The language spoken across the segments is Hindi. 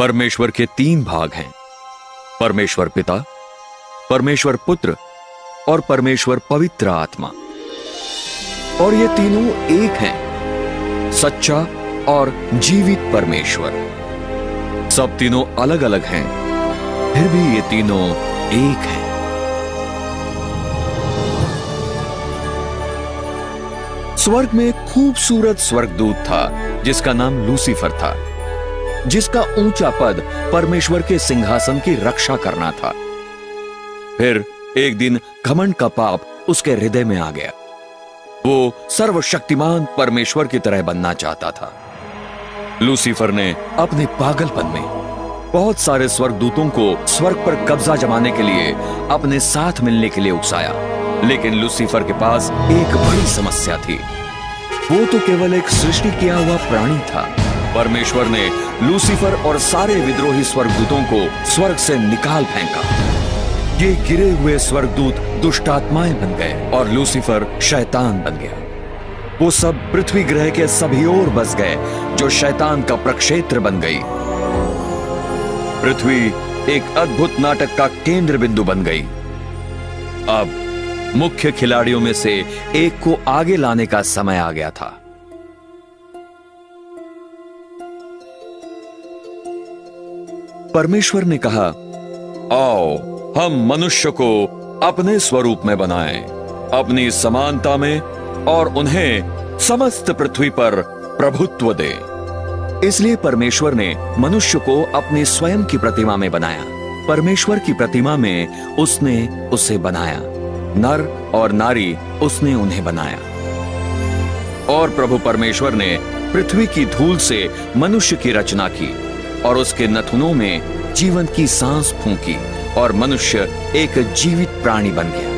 परमेश्वर के तीन भाग हैं, परमेश्वर पिता, परमेश्वर पुत्र और परमेश्वर पवित्र आत्मा। और ये तीनों एक हैं, सच्चा और जीवित परमेश्वर। सब तीनों अलग अलग हैं, फिर भी ये तीनों एक हैं। स्वर्ग में एक खूबसूरत स्वर्गदूत था जिसका नाम लूसीफर था, जिसका ऊंचा पद परमेश्वर के सिंहासन की रक्षा करना था। फिर एक दिन घमंड का पाप उसके हृदय में आ गया। वो सर्वशक्तिमान परमेश्वर की तरह बनना चाहता था। लूसीफर ने अपने पागलपन में बहुत सारे स्वर्गदूतों को स्वर्ग पर कब्जा जमाने के लिए अपने साथ मिलने के लिए उकसाया, लेकिन लूसीफर के पास एक बड़ी समस्या थी। वो तो केवल एक सृष्टि किया हुआ प्राणी था। परमेश्वर ने लूसीफर और सारे विद्रोही स्वर्गदूतों को स्वर्ग से निकाल फेंका। ये गिरे हुए स्वर्गदूत दुष्टात्माएं बन गए और लूसीफर शैतान बन गया। वो सब पृथ्वी ग्रह के सभी ओर बस गए, जो शैतान का प्रक्षेत्र बन गई। पृथ्वी एक अद्भुत नाटक का केंद्र बिंदु बन गई। अब मुख्य खिलाड़ियों में से एक को आगे लाने का समय आ गया था। परमेश्वर ने कहा, आओ हम मनुष्य को अपने स्वरूप में बनाएं, अपनी समानता में, और उन्हें समस्त पृथ्वी पर प्रभुत्व दें। इसलिए परमेश्वर ने मनुष्य को अपनी स्वयं की प्रतिमा में बनाया। परमेश्वर की प्रतिमा में उसने उसे बनाया, नर और नारी उसने उन्हें बनाया। और प्रभु परमेश्वर ने पृथ्वी की धूल से मनुष्य की रचना की और उसके नथुनों में जीवन की सांस फूंकी, और मनुष्य एक जीवित प्राणी बन गया।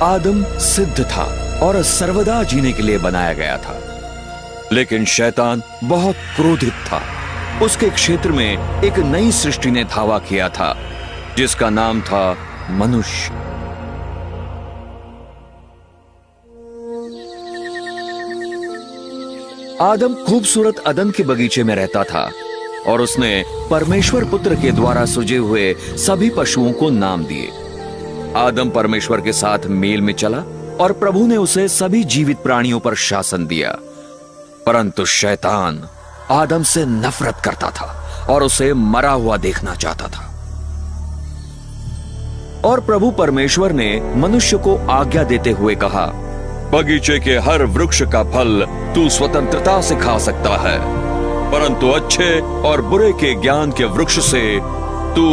आदम सिद्ध था और सर्वदा जीने के लिए बनाया गया था, लेकिन शैतान बहुत क्रोधित था। उसके क्षेत्र में एक नई सृष्टि ने धावा किया था, जिसका नाम था मनुष्य। आदम खूबसूरत अदन के बगीचे में रहता था और उसने परमेश्वर पुत्र के द्वारा सृजे हुए सभी पशुओं को नाम दिए। आदम परमेश्वर के साथ मेल में चला और प्रभु ने उसे सभी जीवित प्राणियों पर शासन दिया। परंतु शैतान आदम से नफरत करता था और उसे मरा हुआ देखना चाहता था। और प्रभु परमेश्वर ने मनुष्य को आज्ञा देते हुए कहा, बगीचे के हर वृक्ष का फल तू स्वतंत्रता से खा सकता है, परंतु अच्छे और बुरे के ज्ञान के वृक्ष से तू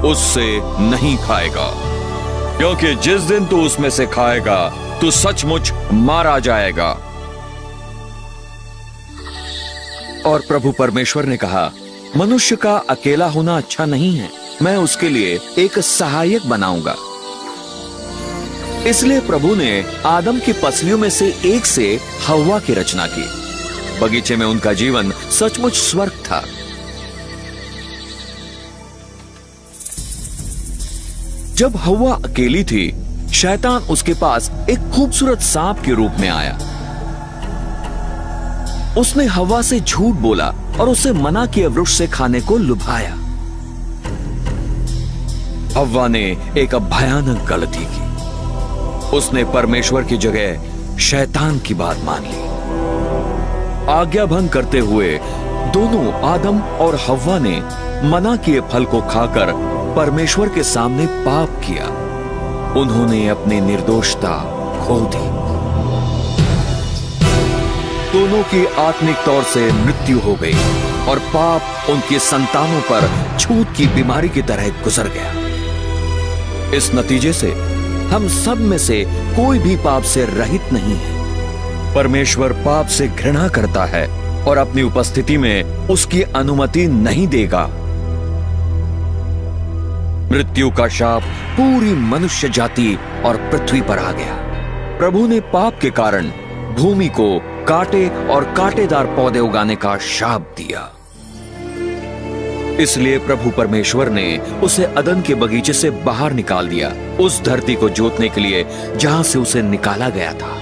उससे नहीं खाएगा, क्योंकि जिस दिन तू उसमें से खाएगा तू सचमुच मारा जाएगा। और प्रभु परमेश्वर ने कहा, मनुष्य का अकेला होना अच्छा नहीं है, मैं उसके लिए एक सहायक बनाऊंगा। इसलिए प्रभु ने आदम की पसलियों में से एक से हव्वा की रचना की। बगीचे में उनका जीवन सचमुच स्वर्ग था। जब हव्वा अकेली थी, शैतान उसके पास एक खूबसूरत सांप के रूप में आया। उसने हव्वा से झूठ बोला और उसे मना किए वृक्ष से खाने को लुभाया। हव्वा ने एक भयानक गलती की। उसने परमेश्वर की जगह शैतान की बात मान ली। आज्ञा भंग करते हुए दोनों आदम और हव्वा ने मना किए फल को खाकर परमेश्वर के सामने पाप किया। उन्होंने अपनी निर्दोषता खो दी। दोनों की आत्मिक तौर से मृत्यु हो गई और पाप उनकी संतानों पर छूत की बीमारी की तरह गुजर गया। इस नतीजे से हम सब में से कोई भी पाप से रहित नहीं है। परमेश्वर पाप से घृणा करता है और अपनी उपस्थिति में उसकी अनुमति नहीं देगा। मृत्यु का शाप पूरी मनुष्य जाति और पृथ्वी पर आ गया। प्रभु ने पाप के कारण भूमि को कांटे और कांटेदार पौधे उगाने का शाप दिया। इसलिए प्रभु परमेश्वर ने उसे अदन के बगीचे से बाहर निकाल दिया, उस धरती को जोतने के लिए जहां से उसे निकाला गया था।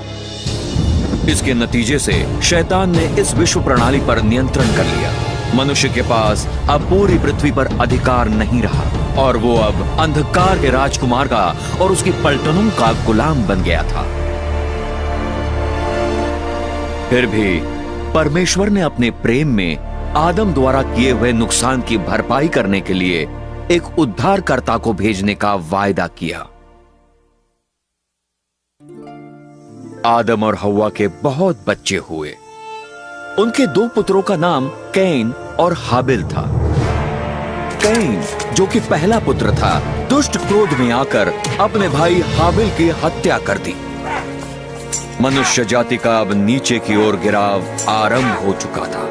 इसके नतीजे से शैतान ने इस विश्व प्रणाली पर नियंत्रण कर लिया। मनुष्य के पास अब पूरी पृथ्वी पर अधिकार नहीं रहा और वो अब अंधकार के राजकुमार का और उसकी पलटनों का गुलाम बन गया था। फिर भी परमेश्वर ने अपने प्रेम में आदम द्वारा किए हुए नुकसान की भरपाई करने के लिए एक उद्धारकर्ता को भेजने का वायदा किया। आदम और हव्वा के बहुत बच्चे हुए। उनके 2 पुत्रों का नाम कैन और हाबिल था। कैन, जो कि पहला पुत्र था, दुष्ट क्रोध में आकर अपने भाई हाबिल की हत्या कर दी। मनुष्य जाति का अब नीचे की ओर गिराव आरंभ हो चुका था।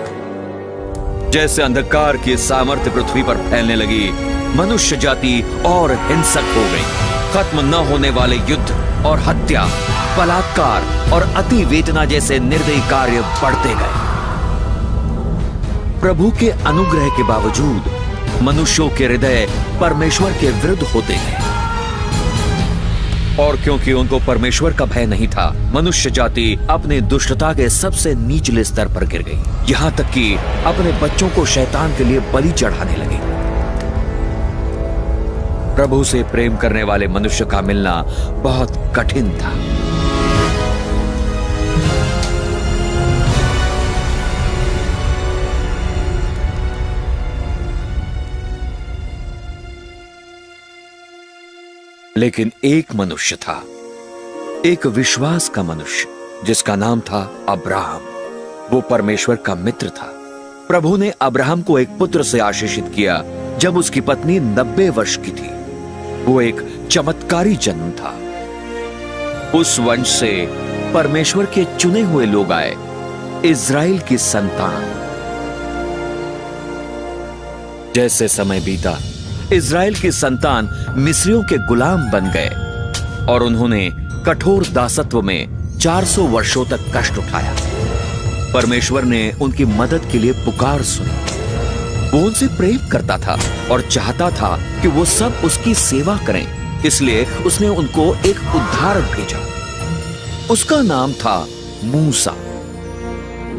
जैसे अंधकार की सामर्थ्य पृथ्वी पर फैलने लगी, मनुष्य जाति और हिंसक हो गई। खत्म न होने वाले युद्ध और हत्या, बलात्कार और अति वेदना जैसे निर्दयी कार्य बढ़ते गए। प्रभु के अनुग्रह के बावजूद मनुष्यों के हृदय परमेश्वर के विरुद्ध होते गए, और क्योंकि उनको परमेश्वर का भय नहीं था, मनुष्य जाति अपने दुष्टता के सबसे निचले स्तर पर गिर गई, यहां तक कि अपने बच्चों को शैतान के लिए बलि चढ़ाने लगे। प्रभु से प्रेम करने वाले मनुष्य का मिलना बहुत कठिन था। लेकिन एक मनुष्य था, एक विश्वास का मनुष्य, जिसका नाम था अब्राहम। वो परमेश्वर का मित्र था। प्रभु ने अब्राहम को एक पुत्र से आशीषित किया जब उसकी पत्नी 90 वर्ष की थी। वो एक चमत्कारी जन्म था। उस वंश से परमेश्वर के चुने हुए लोग आए, इज़राइल की संतान। जैसे समय बीता, इज़राइल की संतान मिस्रियों के गुलाम बन गए और उन्होंने कठोर दासत्व में 400 वर्षों तक कष्ट उठाया। परमेश्वर ने उनकी मदद के लिए पुकार सुनी। वो उनसे प्रेम करता था और चाहता था कि वो सब उसकी सेवा करें, इसलिए उसने उनको एक उद्धारक भेजा। उसका नाम था मूसा।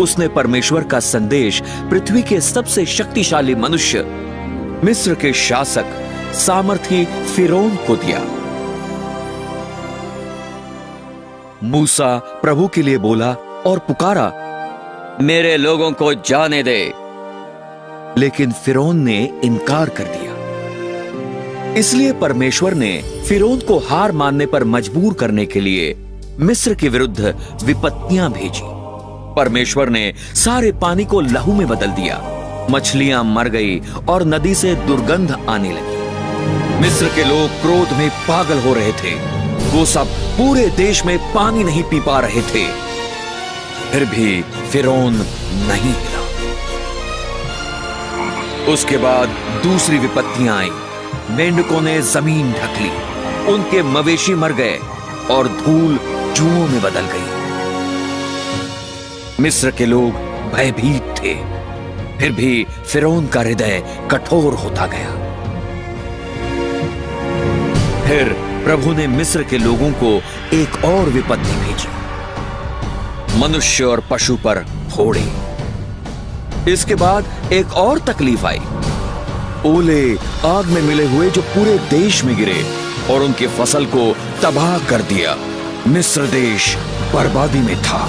उसने परमेश्वर का संदेश पृथ्वी के सबसे शक्तिशाली मनुष्य, मिस्र के शासक सामर्थी फिरौन को दिया। मूसा प्रभु के लिए बोला और पुकारा, मेरे लोगों को जाने दे। लेकिन फिरौन ने इनकार कर दिया। इसलिए परमेश्वर ने फिरौन को हार मानने पर मजबूर करने के लिए मिस्र के विरुद्ध विपत्तियां भेजी। परमेश्वर ने सारे पानी को लहू में बदल दिया। मछलियां मर गई और नदी से दुर्गंध आने लगी। मिस्र के लोग क्रोध में पागल हो रहे थे। वो सब पूरे देश में पानी नहीं पी पा रहे थे। फिर भी फिरौन नहीं हिला। उसके बाद दूसरी विपत्तियां आई। मेंढकों ने जमीन ढक ली, उनके मवेशी मर गए और धूल जुओं में बदल गई। मिस्र के लोग भयभीत थे। फिर भी फिरौन का हृदय कठोर होता गया। फिर प्रभु ने मिस्र के लोगों को एक और विपत्ति भेजी, मनुष्य और पशु पर फोड़े। इसके बाद एक और तकलीफ आई। ओले आग में मिले हुए जो पूरे देश में गिरे और उनकी फसल को तबाह कर दिया। मिस्र देश बर्बादी में था।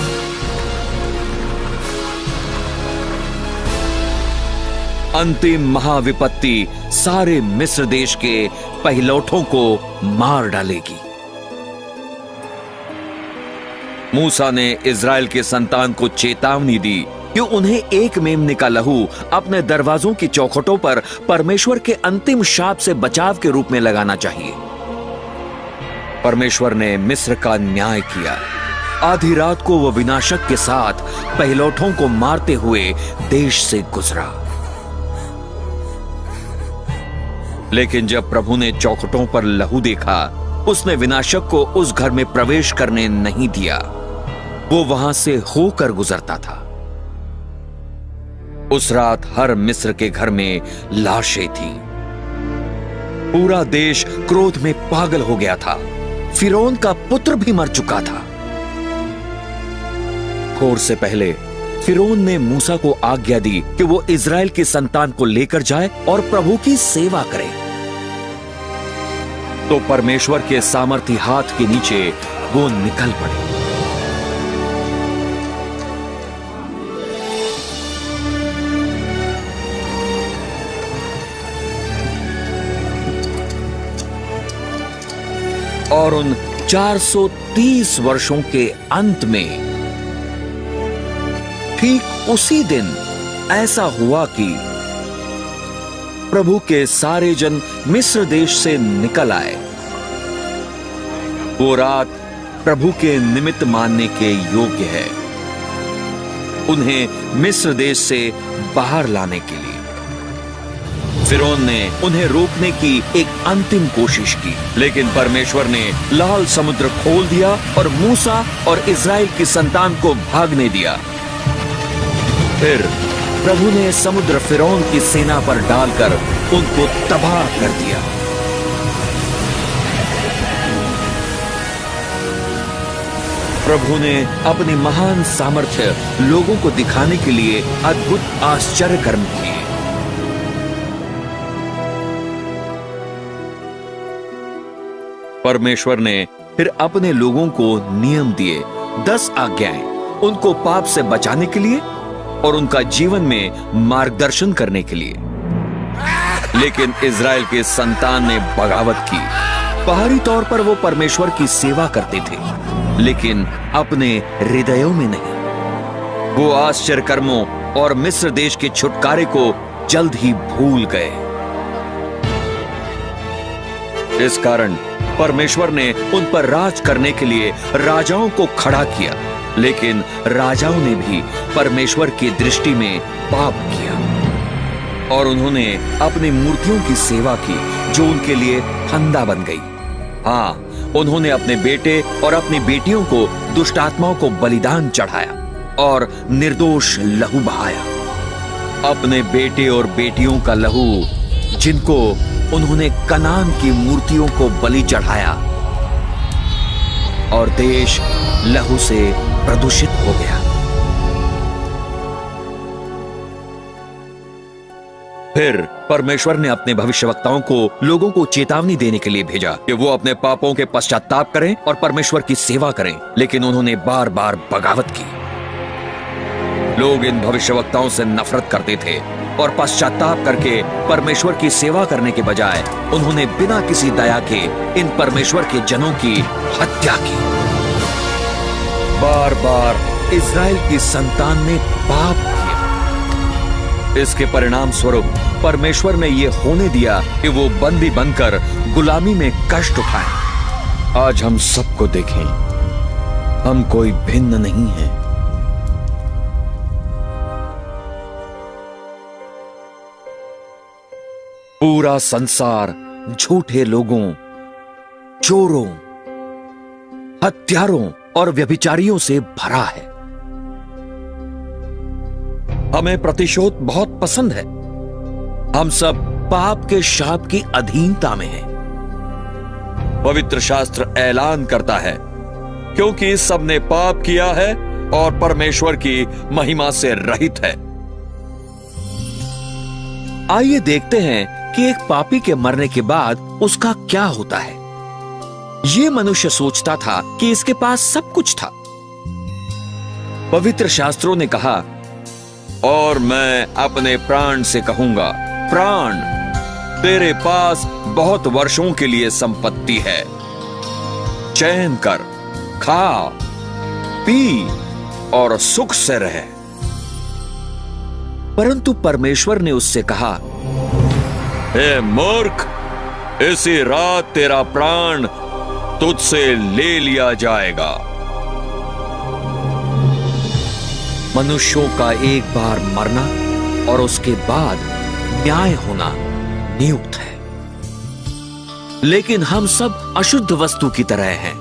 अंतिम महाविपत्ति सारे मिस्र देश के पहिलौठों को मार डालेगी। मूसा ने इज़राइल के संतान को चेतावनी दी कि उन्हें एक मेमने का लहू अपने दरवाजों की चौखटों पर परमेश्वर के अंतिम शाप से बचाव के रूप में लगाना चाहिए। परमेश्वर ने मिस्र का न्याय किया। आधी रात को वह विनाशक के साथ पहिलौठों को मारते हुए देश से गुजरा। लेकिन जब प्रभु ने चौखटों पर लहू देखा, उसने विनाशक को उस घर में प्रवेश करने नहीं दिया। वो वहां से होकर गुजरता था। उस रात हर मिस्र के घर में लाशें थीं। पूरा देश क्रोध में पागल हो गया था। फिरौन का पुत्र भी मर चुका था। भोर से पहले फिरौन ने मूसा को आज्ञा दी कि वो इजराइल की संतान को लेकर जाए और प्रभु की सेवा करे। तो परमेश्वर के सामर्थी हाथ के नीचे वो निकल पड़े। और उन 430 वर्षों के अंत में ठीक उसी दिन ऐसा हुआ कि प्रभु के सारे जन मिस्र देश से निकल आए। वो रात प्रभु के निमित्त मानने के योग्य है, उन्हें मिस्र देश से बाहर लाने के लिए। फिरौन ने उन्हें रोकने की एक अंतिम कोशिश की, लेकिन परमेश्वर ने लाल समुद्र खोल दिया और मूसा और इजराइल की संतान को भागने दिया। फिर प्रभु ने समुद्र फिरौन की सेना पर डालकर उनको तबाह कर दिया। प्रभु ने अपनी महान सामर्थ्य लोगों को दिखाने के लिए अद्भुत आश्चर्य कर्म किए। परमेश्वर ने फिर अपने लोगों को नियम दिए, 10 आज्ञाएं, उनको पाप से बचाने के लिए और उनका जीवन में मार्गदर्शन करने के लिए। लेकिन इजराइल के संतान ने बगावत की। बाहरी तौर पर वो परमेश्वर की सेवा करते थे, लेकिन अपने हृदयों में नहीं। वो आश्चर्य कर्मों और मिस्र देश के छुटकारे को जल्द ही भूल गए। इस कारण परमेश्वर ने उन पर राज करने के लिए राजाओं को खड़ा किया, लेकिन राजाओं ने भी परमेश्वर की दृष्टि में पाप किया और उन्होंने अपनी मूर्तियों की सेवा की जो उनके लिए फंदा बन गई। हाँ, उन्होंने अपने बेटे और अपनी बेटियों को दुष्ट आत्माओं को बलिदान चढ़ाया और निर्दोष लहू बहाया। अपने बेटे और बेटियों का लहू, जिनको उन्होंने कनान की मूर्तियों को बलि चढ़ाया, और देश लहू से प्रदूषित हो गया। फिर परमेश्वर ने अपने भविष्यवक्ताओं को लोगों को चेतावनी देने के लिए भेजा कि वो अपने पापों के पश्चाताप करें और परमेश्वर की सेवा करें, लेकिन उन्होंने बार बार बगावत की। लोग इन भविष्यवक्ताओं से नफरत करते थे और पश्चाताप करके परमेश्वर की सेवा करने के बजाय उन्होंने बिना किसी दया के इन परमेश्वर के जनों की हत्या की। बार बार इजराइल की संतान ने पाप किया। इसके परिणाम स्वरूप परमेश्वर ने यह होने दिया कि वो बंदी बनकर गुलामी में कष्ट उठाएं। आज हम सबको देखें, हम कोई भिन्न नहीं है। पूरा संसार झूठे लोगों, चोरों, हत्यारों और व्यभिचारियों से भरा है। हमें प्रतिशोध बहुत पसंद है। हम सब पाप के शाप की अधीनता में हैं। पवित्र शास्त्र ऐलान करता है, क्योंकि सबने पाप किया है और परमेश्वर की महिमा से रहित है। आइए देखते हैं कि एक पापी के मरने के बाद उसका क्या होता है। यह मनुष्य सोचता था कि इसके पास सब कुछ था। पवित्र शास्त्रों ने कहा, और मैं अपने प्राण से कहूंगा, प्राण, तेरे पास बहुत वर्षों के लिए संपत्ति है। चैन कर, खा, पी और सुख से रह। परंतु परमेश्वर ने उससे कहा, हे मूर्ख, इसी रात तेरा प्राण तुझसे ले लिया जाएगा। मनुष्यों का एक बार मरना और उसके बाद न्याय होना नियुक्त है, लेकिन हम सब अशुद्ध वस्तु की तरह हैं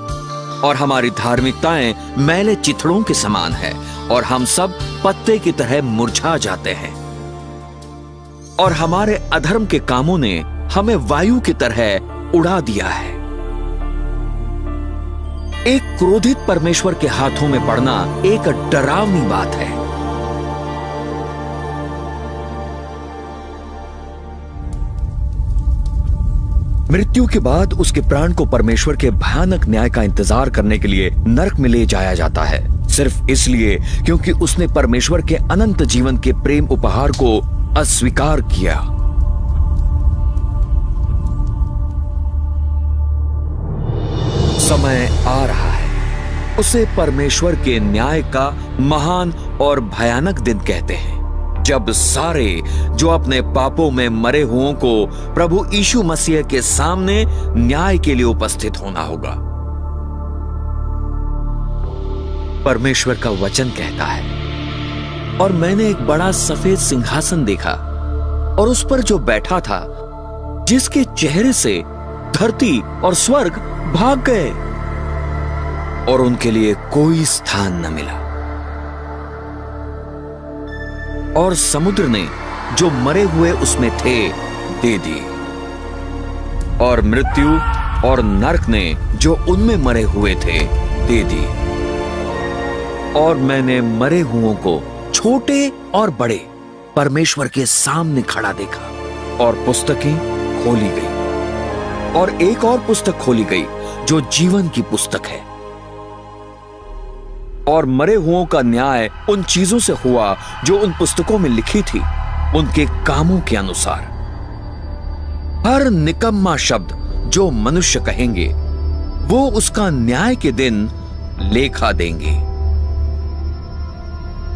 और हमारी धार्मिकताएं मैले चिथड़ों के समान है और हम सब पत्ते की तरह मुरझा जाते हैं और हमारे अधर्म के कामों ने हमें वायु की तरह उड़ा दिया है। एक क्रोधित परमेश्वर के हाथों में पड़ना एक डरावनी बात है। मृत्यु के बाद उसके प्राण को परमेश्वर के भयानक न्याय का इंतजार करने के लिए नरक में ले जाया जाता है, सिर्फ इसलिए क्योंकि उसने परमेश्वर के अनंत जीवन के प्रेम उपहार को अस्वीकार किया। समय आ रहा है, उसे परमेश्वर के न्याय का महान और भयानक दिन कहते हैं, जब सारे जो अपने पापों में मरे हुओं को प्रभु यीशु मसीह के सामने न्याय के लिए उपस्थित होना होगा। परमेश्वर का वचन कहता है, और मैंने एक बड़ा सफेद सिंहासन देखा और उस पर जो बैठा था, जिसके चेहरे से धरती और स्वर्ग भाग गए और उनके लिए कोई स्थान न मिला। और समुद्र ने जो मरे हुए उसमें थे दे दिए, और मृत्यु और नरक ने जो उनमें मरे हुए थे दे दिए। और मैंने मरे हुओं को, छोटे और बड़े, परमेश्वर के सामने खड़ा देखा, और पुस्तकें खोली गई, और एक और पुस्तक खोली गई जो जीवन की पुस्तक है। और मरे हुओं का न्याय उन चीजों से हुआ जो उन पुस्तकों में लिखी थी, उनके कामों के अनुसार। हर निकम्मा शब्द जो मनुष्य कहेंगे, वो उसका न्याय के दिन लेखा देंगे।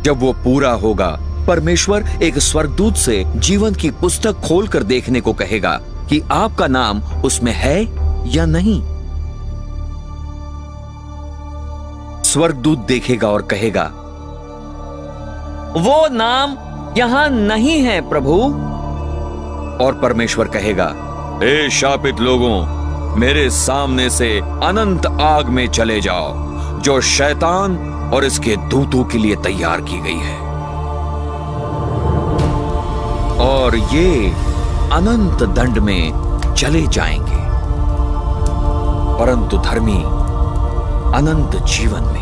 जब वो पूरा होगा, परमेश्वर एक स्वर्गदूत से जीवन की पुस्तक खोलकर देखने को कहेगा कि आपका नाम उसमें है या नहीं। स्वर्गदूत देखेगा और कहेगा, वो नाम यहां नहीं है प्रभु। और परमेश्वर कहेगा, हे शापित लोगों, मेरे सामने से अनंत आग में चले जाओ, जो शैतान और इसके दूतों के लिए तैयार की गई है। और ये अनंत दंड में चले जाएंगे, परंतु धर्मी अनंत जीवन में।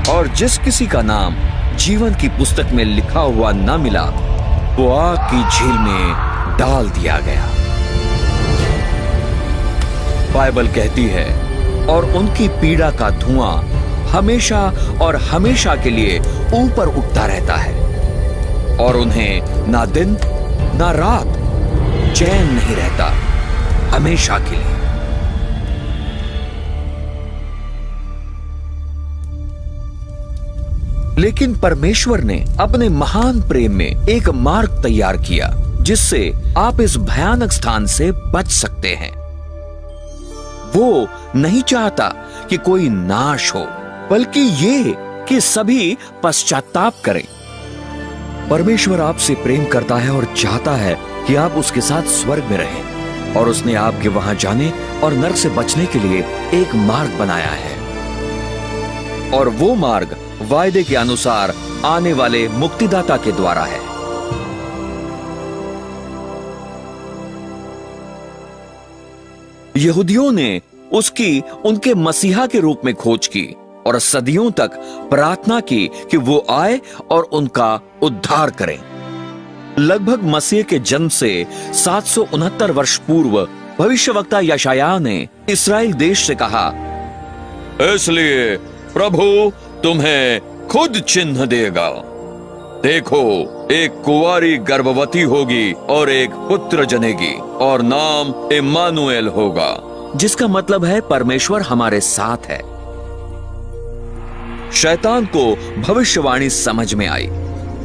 और जिस किसी का नाम जीवन की पुस्तक में लिखा हुआ न मिला, वो आग की झील में डाल दिया गया। बाइबल कहती है, और उनकी पीड़ा का धुआं हमेशा और हमेशा के लिए ऊपर उठता रहता है, और उन्हें ना दिन ना रात चैन नहीं रहता, हमेशा के लिए। लेकिन परमेश्वर ने अपने महान प्रेम में एक मार्ग तैयार किया, जिससे आप इस भयानक स्थान से बच सकते हैं। वो नहीं चाहता कि कोई नाश हो, बल्कि ये कि सभी पश्चाताप करें। परमेश्वर आपसे प्रेम करता है और चाहता है कि आप उसके साथ स्वर्ग में रहें, और उसने आपके वहां जाने और नरक से बचने के लिए एक मार्ग बनाया है। और वो मार्ग वायदे के अनुसार आने वाले मुक्तिदाता के द्वारा है। यहूदियों ने उसकी उनके मसीहा के रूप में खोज की और सदियों तक प्रार्थना की कि वो आए और उनका उद्धार करें। लगभग मसीह के जन्म से 769 वर्ष पूर्व भविष्यवक्ता यशायाह ने इस्राएल देश से कहा, इसलिए प्रभु तुम्हें खुद चिन्ह देगा। देखो, एक कुंवारी गर्भवती होगी और एक पुत्र जनेगी, और नाम इम्मानुएल होगा, जिसका मतलब है परमेश्वर हमारे साथ है। शैतान को भविष्यवाणी समझ में आई।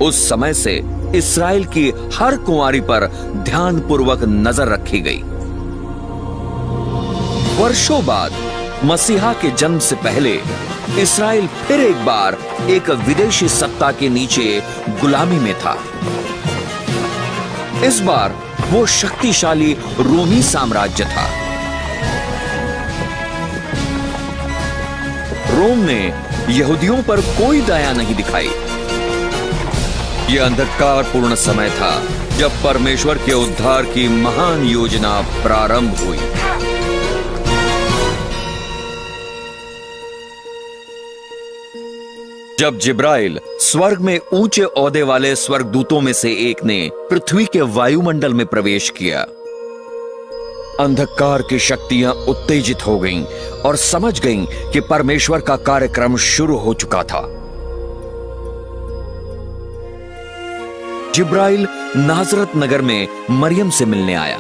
उस समय से इस्राएल की हर कुंवारी पर ध्यानपूर्वक नजर रखी गई। वर्षों बाद मसीहा के जन्म से पहले इस्राएल फिर एक बार एक विदेशी सत्ता के नीचे गुलामी में था। इस बार वो शक्तिशाली रोमी साम्राज्य था। रोम ने यहूदियों पर कोई दया नहीं दिखाई। यह अंधकारपूर्ण समय था जब परमेश्वर के उद्धार की महान योजना प्रारंभ हुई। जब जिब्राइल स्वर्ग में ऊंचे ओहदे वाले स्वर्गदूतों में से एक ने पृथ्वी के वायुमंडल में प्रवेश किया, अंधकार की शक्तियां उत्तेजित हो गईं और समझ गईं कि परमेश्वर का कार्यक्रम शुरू हो चुका था। जिब्राइल नाजरत नगर में मरियम से मिलने आया,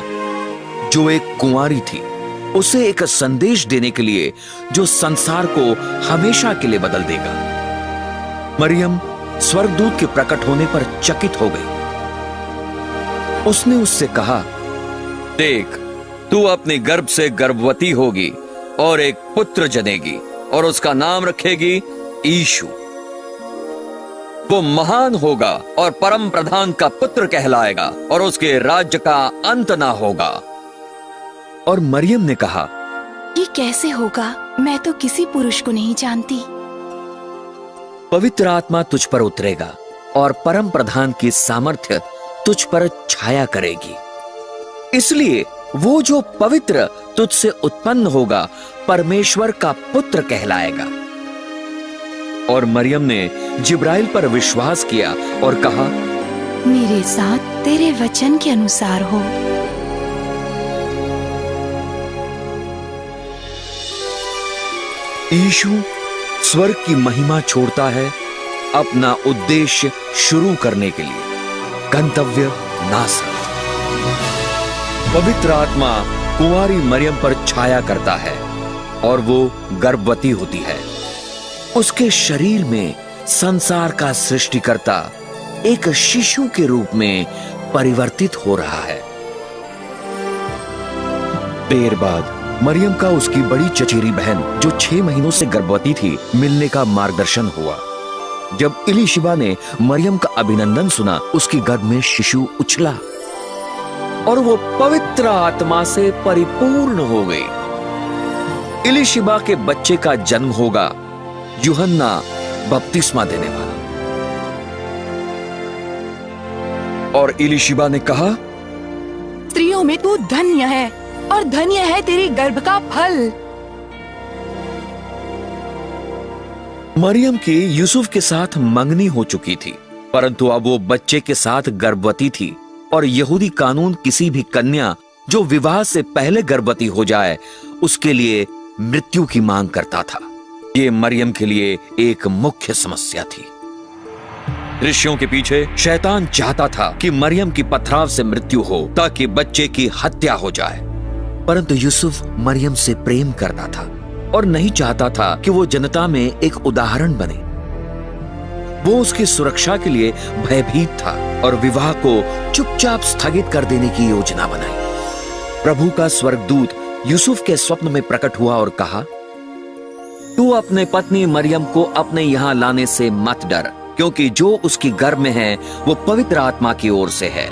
जो एक कुंवारी थी, उसे एक संदेश देने के लिए जो संसार को हमेशा के लिए बदल देगा। मरियम स्वर्गदूत के प्रकट होने पर चकित हो गई। उसने उससे कहा, देख, तू अपने गर्भ से गर्भवती होगी और एक पुत्र जनेगी और उसका नाम रखेगी यीशु। वो महान होगा और परम प्रधान का पुत्र कहलाएगा और उसके राज्य का अंत ना होगा। और मरियम ने कहा, ये कैसे होगा? मैं तो किसी पुरुष को नहीं जानती। पवित्र आत्मा तुझ पर उतरेगा और परम प्रधान की सामर्थ्य तुझ पर छाया करेगी, इसलिए वो जो पवित्र तुझसे उत्पन्न होगा परमेश्वर का पुत्र कहलाएगा। और मरियम ने जिब्राइल पर विश्वास किया और कहा, मेरे साथ तेरे वचन के अनुसार हो। यीशु स्वर्ग की महिमा छोड़ता है अपना उद्देश्य शुरू करने के लिए। गंतव्य नासरत। पवित्र आत्मा कुंवारी मरियम पर छाया करता है और वो गर्भवती होती है। उसके शरीर में संसार का सृष्टिकर्ता एक शिशु के रूप में परिवर्तित हो रहा है। देर बाद मरियम का उसकी बड़ी चचेरी बहन, जो 6 महीनों से गर्भवती थी, मिलने का मार्गदर्शन हुआ। जब इलीशिबा ने मरियम का अभिनंदन सुना, उसकी गर्भ में शिशु उछला और वो पवित्र आत्मा से परिपूर्ण हो गई। इलीशिबा के बच्चे का जन्म होगा यूहन्ना बपतिस्मा देने वाला। और इलीशिबा ने कहा, स्त्रियों में तू धन्य है और धन्य है तेरी गर्भ का फल। मरियम की यूसुफ के साथ मंगनी हो चुकी थी, परंतु अब वो बच्चे के साथ गर्भवती थी और यहूदी कानून किसी भी कन्या जो विवाह से पहले गर्भवती हो जाए उसके लिए मृत्यु की मांग करता था। ये मरियम के लिए एक मुख्य समस्या थी। ऋषियों के पीछे शैतान चाहता था कि मरियम की पथराव से मृत्यु हो ताकि बच्चे की हत्या हो जाए, परंतु यूसुफ मरियम से प्रेम करता था और नहीं चाहता था कि वो जनता में एक उदाहरण बने। वो उसकी सुरक्षा के लिए भयभीत था और विवाह को चुपचाप स्थगित कर देने की योजना बनाई। प्रभु का स्वर्गदूत यूसुफ के स्वप्न में प्रकट हुआ और कहा, तू अपने पत्नी मरियम को अपने यहां लाने से मत डर, क्योंकि जो उसकी गर्भ में है वो पवित्र आत्मा की ओर से है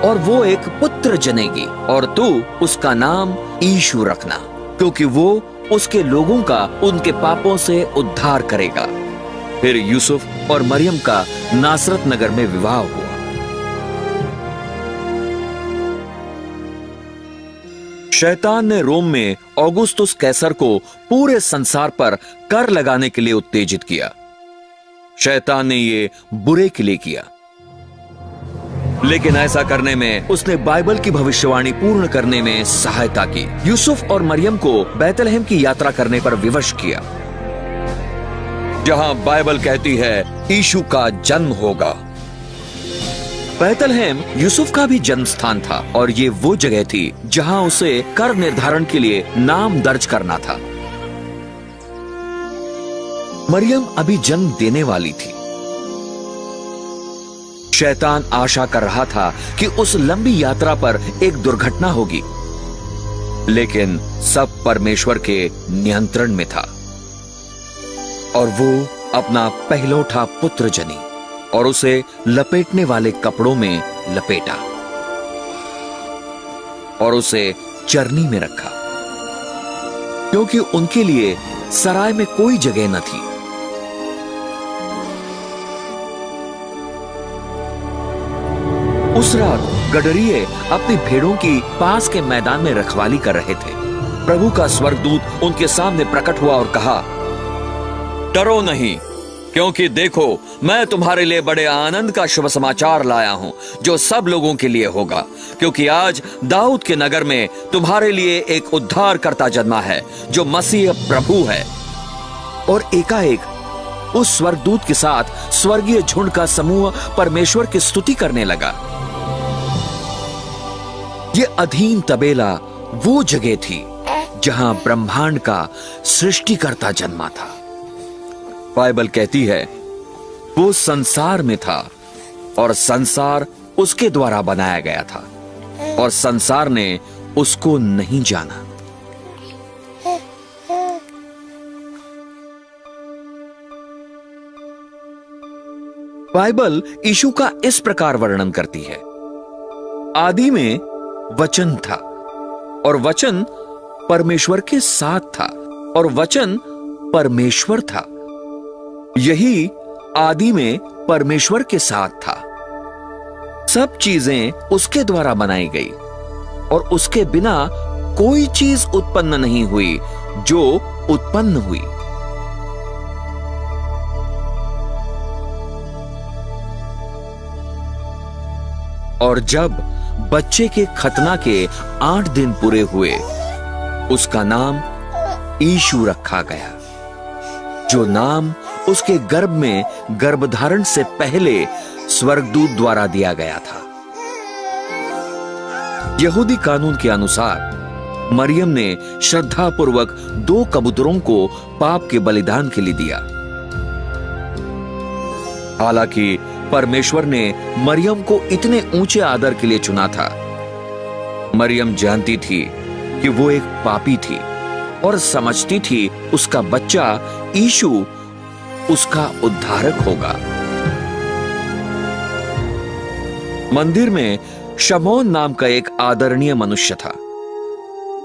और वो एक पुत्र जनेगी और तू उसका नाम यीशु रखना, क्योंकि वो उसके लोगों का उनके पापों से उद्धार करेगा। फिर यूसुफ और मरियम का नासरत नगर में विवाह हुआ। शैतान ने रोम में ऑगुस्तुस कैसर को पूरे संसार पर कर लगाने के लिए उत्तेजित किया। शैतान ने ये बुरे के लिए किया, लेकिन ऐसा करने में उसने बाइबल की भविष्यवाणी पूर्ण करने में सहायता की। यूसुफ और मरियम को बैतलहम की यात्रा करने पर विवश किया, जहां बाइबल कहती है यीशु का जन्म होगा। बैतलहम यूसुफ का भी जन्म स्थान था और ये वो जगह थी जहां उसे कर निर्धारण के लिए नाम दर्ज करना था। मरियम अभी जन्म देने वाली थी। शैतान आशा कर रहा था कि उस लंबी यात्रा पर एक दुर्घटना होगी, लेकिन सब परमेश्वर के नियंत्रण में था और वो अपना पहलौठा पुत्र जनी और उसे लपेटने वाले कपड़ों में लपेटा और उसे चरनी में रखा, क्योंकि उनके लिए सराय में कोई जगह न थी। उस रात गडरिये अपनी भेड़ों की पास के मैदान में रखवाली कर रहे थे। प्रभु का स्वर्गदूत उनके सामने प्रकट हुआ और कहा, डरो नहीं, क्योंकि देखो, मैं तुम्हारे लिए बड़े आनंद का शुभ समाचार लाया हूं, जो सब लोगों के लिए होगा। क्योंकि आज दाऊद के नगर में तुम्हारे लिए एक उद्धारकर्ता जन्मा है, जो मसीह प्रभु है। और एकाएक उस स्वर्गदूत के साथ स्वर्गीय झुंड का समूह परमेश्वर की स्तुति करने लगा। यह अधीन तबेला वो जगह थी जहां ब्रह्मांड का सृष्टिकर्ता जन्मा था। बाइबल कहती है वो संसार में था और संसार उसके द्वारा बनाया गया था और संसार ने उसको नहीं जाना। बाइबल यीशु का इस प्रकार वर्णन करती है, आदि में वचन था और वचन परमेश्वर के साथ था और वचन परमेश्वर था। यही आदि में परमेश्वर के साथ था। सब चीजें उसके द्वारा बनाई गई और उसके बिना कोई चीज उत्पन्न नहीं हुई जो उत्पन्न हुई। और जब बच्चे के खतना के 8 दिन पूरे हुए, उसका नाम यीशु रखा गया, जो नाम उसके गर्भ में गर्भधारण से पहले स्वर्गदूत द्वारा दिया गया था। यहूदी कानून के अनुसार मरियम ने श्रद्धापूर्वक 2 कबूतरों को पाप के बलिदान के लिए दिया। हालांकि परमेश्वर ने मरियम को इतने ऊंचे आदर के लिए चुना था। मरियम जानती थी कि वो एक पापी थी और समझती थी उसका बच्चा यीशु उसका उद्धारक होगा। मंदिर में शमौन नाम का एक आदरणीय मनुष्य था।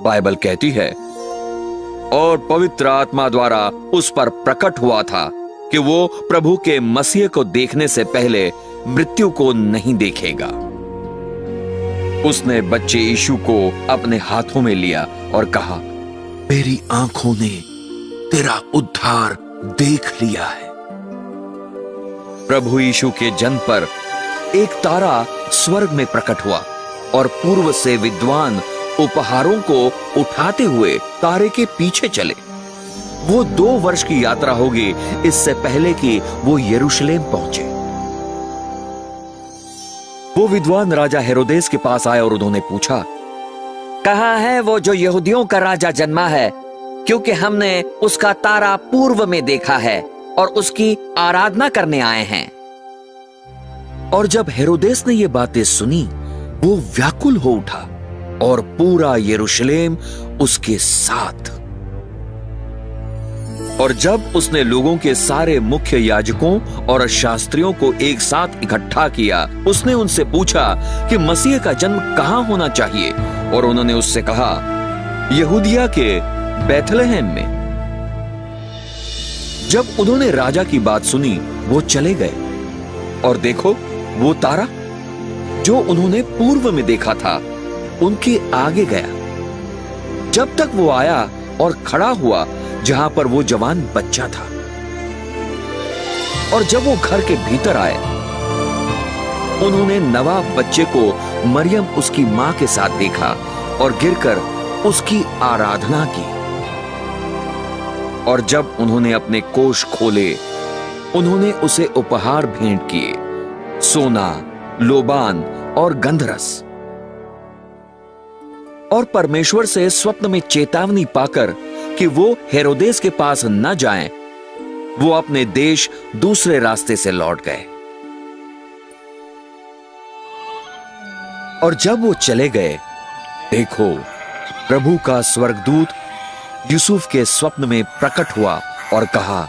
बाइबल कहती है, और पवित्र आत्मा द्वारा उस पर प्रकट हुआ था कि वो प्रभु के मसीह को देखने से पहले मृत्यु को नहीं देखेगा। उसने बच्चे यीशु को अपने हाथों में लिया और कहा, मेरी आंखों ने तेरा उद्धार देख लिया है। प्रभु यीशु के जन्म पर एक तारा स्वर्ग में प्रकट हुआ और पूर्व से विद्वान उपहारों को उठाते हुए तारे के पीछे चले। वो 2 वर्ष की यात्रा होगी इससे पहले कि वो यरूशलेम पहुंचे। वो विद्वान राजा हेरोदेस के पास आए और उन्होंने पूछा, कहाँ है वो जो यहूदियों का राजा जन्मा है? क्योंकि हमने उसका तारा पूर्व में देखा है और उसकी आराधना करने आए हैं। और जब हेरोदेस ने ये बातें सुनी, वो व्याकुल हो उठा और पूरा यरूशलेम उसके साथ। और जब उसने लोगों के सारे मुख्य याजकों और शास्त्रियों को एक साथ इकट्ठा किया, उसने उनसे पूछा कि मसीह का जन्म कहां होना चाहिए, और उन्होंने उससे कहा, यहूदिया के बैथलेहम में। जब उन्होंने राजा की बात सुनी, वो चले गए और देखो, वो तारा जो उन्होंने पूर्व में देखा था उनके आगे गया, जब तक वो आया और खड़ा हुआ जहां पर वो जवान बच्चा था। और जब वो घर के भीतर आए, उन्होंने नवाब बच्चे को मरियम उसकी मां के साथ देखा और गिरकर उसकी आराधना की। और जब उन्होंने अपने कोष खोले, उन्होंने उसे उपहार भेंट किए, सोना, लोबान और गंधरस। और परमेश्वर से स्वप्न में चेतावनी पाकर कि वो हेरोदेस के पास न जाएं, वो अपने देश दूसरे रास्ते से लौट गए। और जब वो चले गए, देखो, प्रभु का स्वर्गदूत यूसुफ के स्वप्न में प्रकट हुआ और कहा,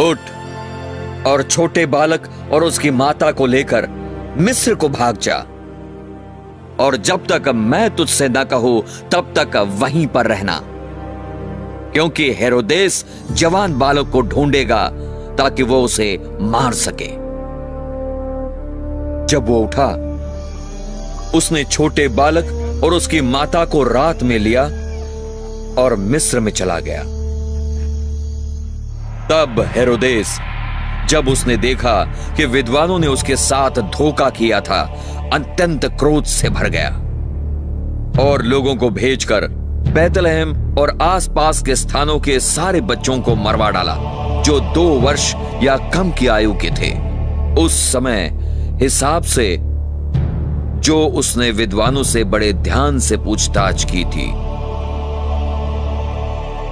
उठ और छोटे बालक और उसकी माता को लेकर मिस्र को भाग जा, और जब तक मैं तुझसे न कहूं तब तक वहीं पर रहना, क्योंकि हेरोदेस जवान बालक को ढूंढेगा ताकि वो उसे मार सके। जब वो उठा, उसने छोटे बालक और उसकी माता को रात में लिया और मिस्र में चला गया। तब हेरोदेस, जब उसने देखा कि विद्वानों ने उसके साथ धोखा किया था, अत्यंत क्रोध से भर गया और लोगों को भेजकर बैतलहम और आसपास के स्थानों के सारे बच्चों को मरवा डाला जो 2 वर्ष या कम की आयु के थे, उस समय हिसाब से जो उसने विद्वानों से बड़े ध्यान से पूछताछ की थी।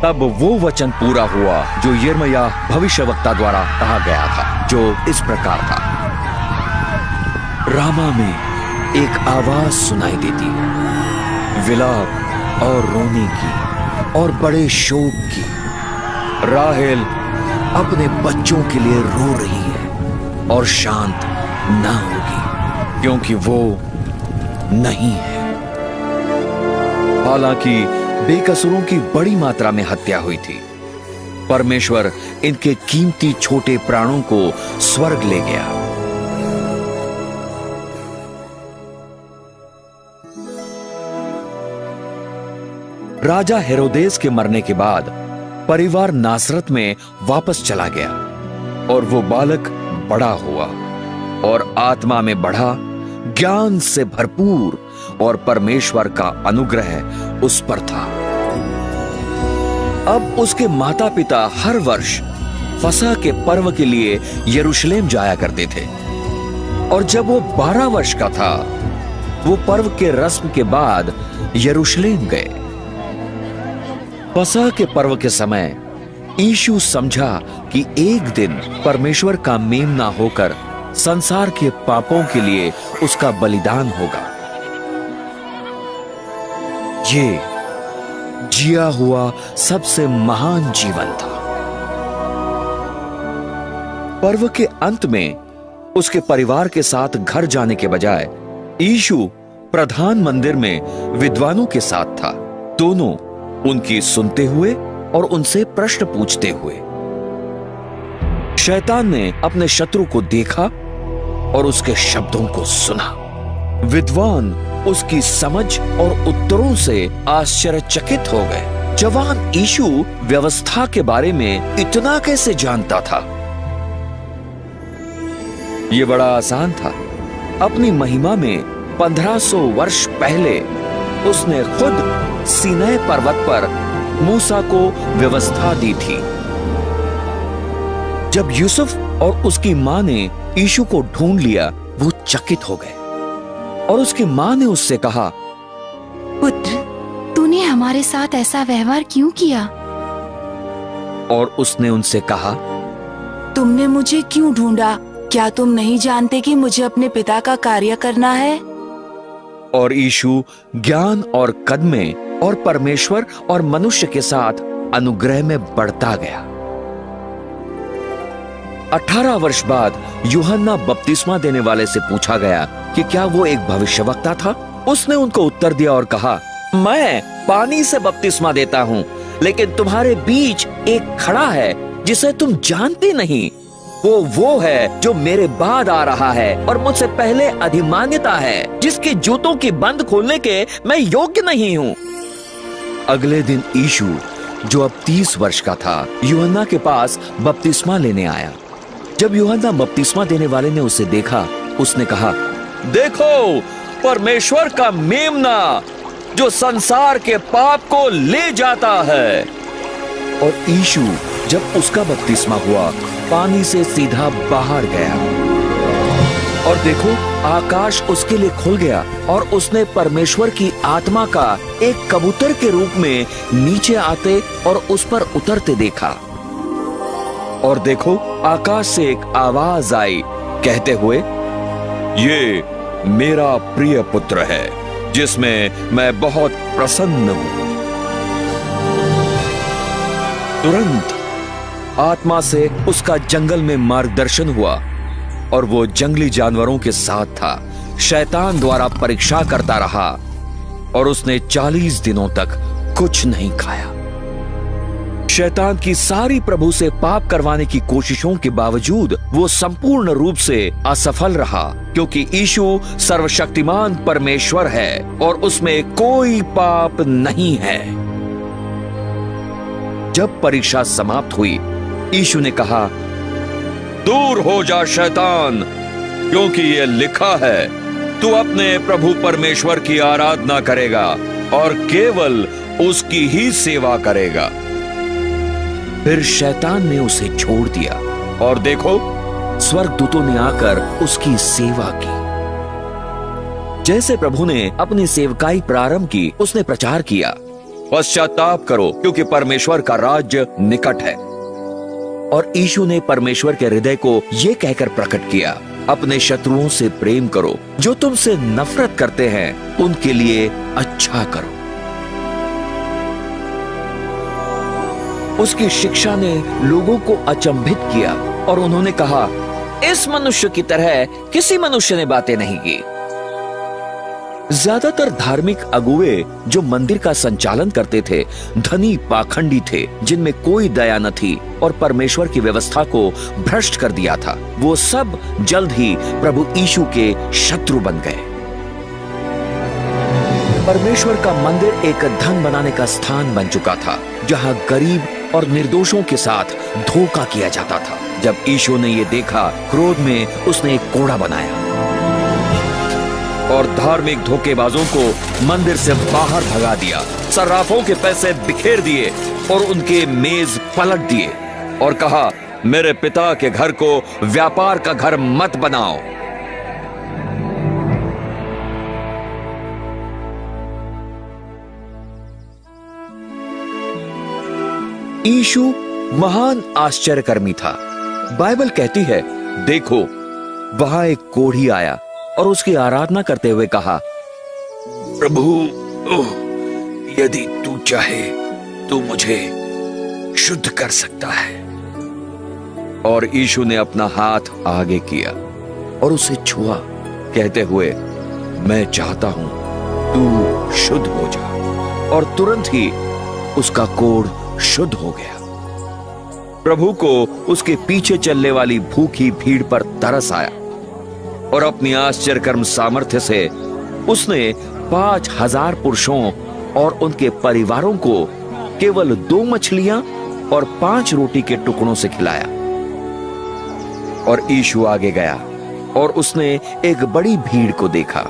तब वो वचन पूरा हुआ जो यिर्मयाह भविष्यवक्ता द्वारा कहा गया था, जो इस प्रकार था। रामा में एक आवाज सुनाई देती है, विलाप और रोने की और बड़े शोक की। राहेल अपने बच्चों के लिए रो रही है और शांत ना होगी क्योंकि वो नहीं है। हालांकि बेकसूरों की बड़ी मात्रा में हत्या हुई थी, परमेश्वर इनके कीमती छोटे प्राणों को स्वर्ग ले गया। राजा हेरोदेस के मरने के बाद परिवार नासरत में वापस चला गया और वो बालक बड़ा हुआ और आत्मा में बढ़ा, ज्ञान से भरपूर, और परमेश्वर का अनुग्रह उस पर था। अब उसके माता पिता हर वर्ष फसह के पर्व के लिए यरूशलेम जाया करते थे और जब वो 12 वर्ष का था, वो पर्व के रस्म के बाद यरूशलेम गए। फसह के पर्व के समय यीशु समझा कि एक दिन परमेश्वर का मेमना होकर संसार के पापों के लिए उसका बलिदान होगा। ये जिया हुआ सबसे महान जीवन था। पर्व के अंत में उसके परिवार के साथ घर जाने के बजाय यीशु प्रधान मंदिर में विद्वानों के साथ था, दोनों उनकी सुनते हुए और उनसे प्रश्न पूछते हुए। शैतान ने अपने शत्रु को देखा और उसके शब्दों को सुना। विद्वान उसकी समझ और उत्तरों से आश्चर्यचकित हो गए। जवान यीशु व्यवस्था के बारे में इतना कैसे जानता था? यह बड़ा आसान था। अपनी महिमा में 1500 वर्ष पहले उसने खुद सीनै पर्वत पर मूसा को व्यवस्था दी थी। जब यूसुफ और उसकी मां ने यीशु को ढूंढ लिया, वो चकित हो गए और उसकी मां ने उससे कहा, पुत्र, तूने हमारे साथ ऐसा व्यवहार क्यों किया? और उसने उनसे कहा, तुमने मुझे क्यों ढूंढा? क्या तुम नहीं जानते कि मुझे अपने पिता का कार्य करना है? और यीशु ज्ञान और कद में और परमेश्वर और मनुष्य के साथ अनुग्रह में बढ़ता गया। 18 वर्ष बाद यूहन्ना बपतिस्मा देने वाले से पूछा गया कि क्या वो एक भविष्यवक्ता था। उसने उनको उत्तर दिया और कहा, मैं पानी से बपतिस्मा देता हूँ, लेकिन तुम्हारे बीच एक खड़ा है जिसे तुम जानते नहीं। वो है जो मेरे बाद आ रहा है और मुझसे पहले अधिमान्यता है, जिसके जूतों की बंद खोलने के मैं योग्य नहीं हूँ। अगले दिन यीशु, जो अब 30 वर्ष का था, यूहन्ना के पास बपतिस्मा लेने आया। जब यूहन्ना बपतिस्मा देने वाले ने उसे देखा, उसने कहा, देखो परमेश्वर का मेमना जो संसार के पाप को ले जाता है। और यीशु जब उसका बपतिस्मा हुआ, पानी से सीधा बाहर गया और देखो आकाश उसके लिए खुल गया और उसने परमेश्वर की आत्मा का एक कबूतर के रूप में नीचे आते और उस पर उतरते देखा। और देखो आकाश से एक आवाज आई कहते हुए, ये मेरा प्रिय पुत्र है जिसमें मैं बहुत प्रसन्न हूं। तुरंत आत्मा से उसका जंगल में मार्गदर्शन हुआ और वो जंगली जानवरों के साथ था। शैतान द्वारा परीक्षा करता रहा और उसने 40 दिनों तक कुछ नहीं खाया। शैतान की सारी प्रभु से पाप करवाने की कोशिशों के बावजूद वो संपूर्ण रूप से असफल रहा, क्योंकि यीशु सर्वशक्तिमान परमेश्वर है और उसमें कोई पाप नहीं है। जब परीक्षा समाप्त हुई यीशु ने कहा, दूर हो जा शैतान, क्योंकि ये लिखा है, तू अपने प्रभु परमेश्वर की आराधना करेगा और केवल उसकी ही सेवा करेगा। फिर शैतान ने उसे छोड़ दिया और देखो, स्वर्गदूतों ने आकर उसकी सेवा की। जैसे प्रभु ने अपनी सेवकाई प्रारंभ की, उसने प्रचार किया, पश्चाताप करो क्योंकि परमेश्वर का राज्य निकट है। और यीशु ने परमेश्वर के हृदय को यह कहकर प्रकट किया, अपने शत्रुओं से प्रेम करो, जो तुमसे नफरत करते हैं उनके लिए अच्छा करो। उसकी शिक्षा ने लोगों को अचंभित किया और उन्होंने कहा, इस मनुष्य की तरह किसी मनुष्य ने बातें नहीं की। ज्यादातर धार्मिक अगुवे जो मंदिर का संचालन करते थे, धनी पाखंडी थे, जिनमें कोई दया न थी और परमेश्वर की व्यवस्था को भ्रष्ट कर दिया था। वो सब जल्द ही प्रभु यीशु के शत्रु बन गए। परमेश्वर का मंदिर एक धन बनाने का स्थान बन चुका था, जहां गरीब और निर्दोषों के साथ धोखा किया जाता था। जब यीशु ने ये देखा, क्रोध में उसने एक कोड़ा बनाया और धार्मिक धोखेबाजों को मंदिर से बाहर भगा दिया, सर्राफों के पैसे बिखेर दिए और उनके मेज पलट दिए और कहा, मेरे पिता के घर को व्यापार का घर मत बनाओ। यीशु महान आश्चर्यकर्मी था। बाइबल कहती है, देखो, वहां एक कोढ़ी आया और उसकी आराधना करते हुए कहा, प्रभु, यदि तू चाहे तो मुझे शुद्ध कर सकता है। और यीशु ने अपना हाथ आगे किया और उसे छुआ, कहते हुए, मैं चाहता हूं, तू शुद्ध हो जा। और तुरंत ही उसका कोढ़ शुद्ध हो गया। प्रभु को उसके पीछे चलने वाली भूखी भीड़ पर तरस आया और अपनी आश्चर्यकर्म सामर्थ्य से उसने 5000 पुरुषों और उनके परिवारों को केवल 2 मछलियां और 5 रोटी के टुकड़ों से खिलाया। और यीशु आगे गया और उसने एक बड़ी भीड़ को देखा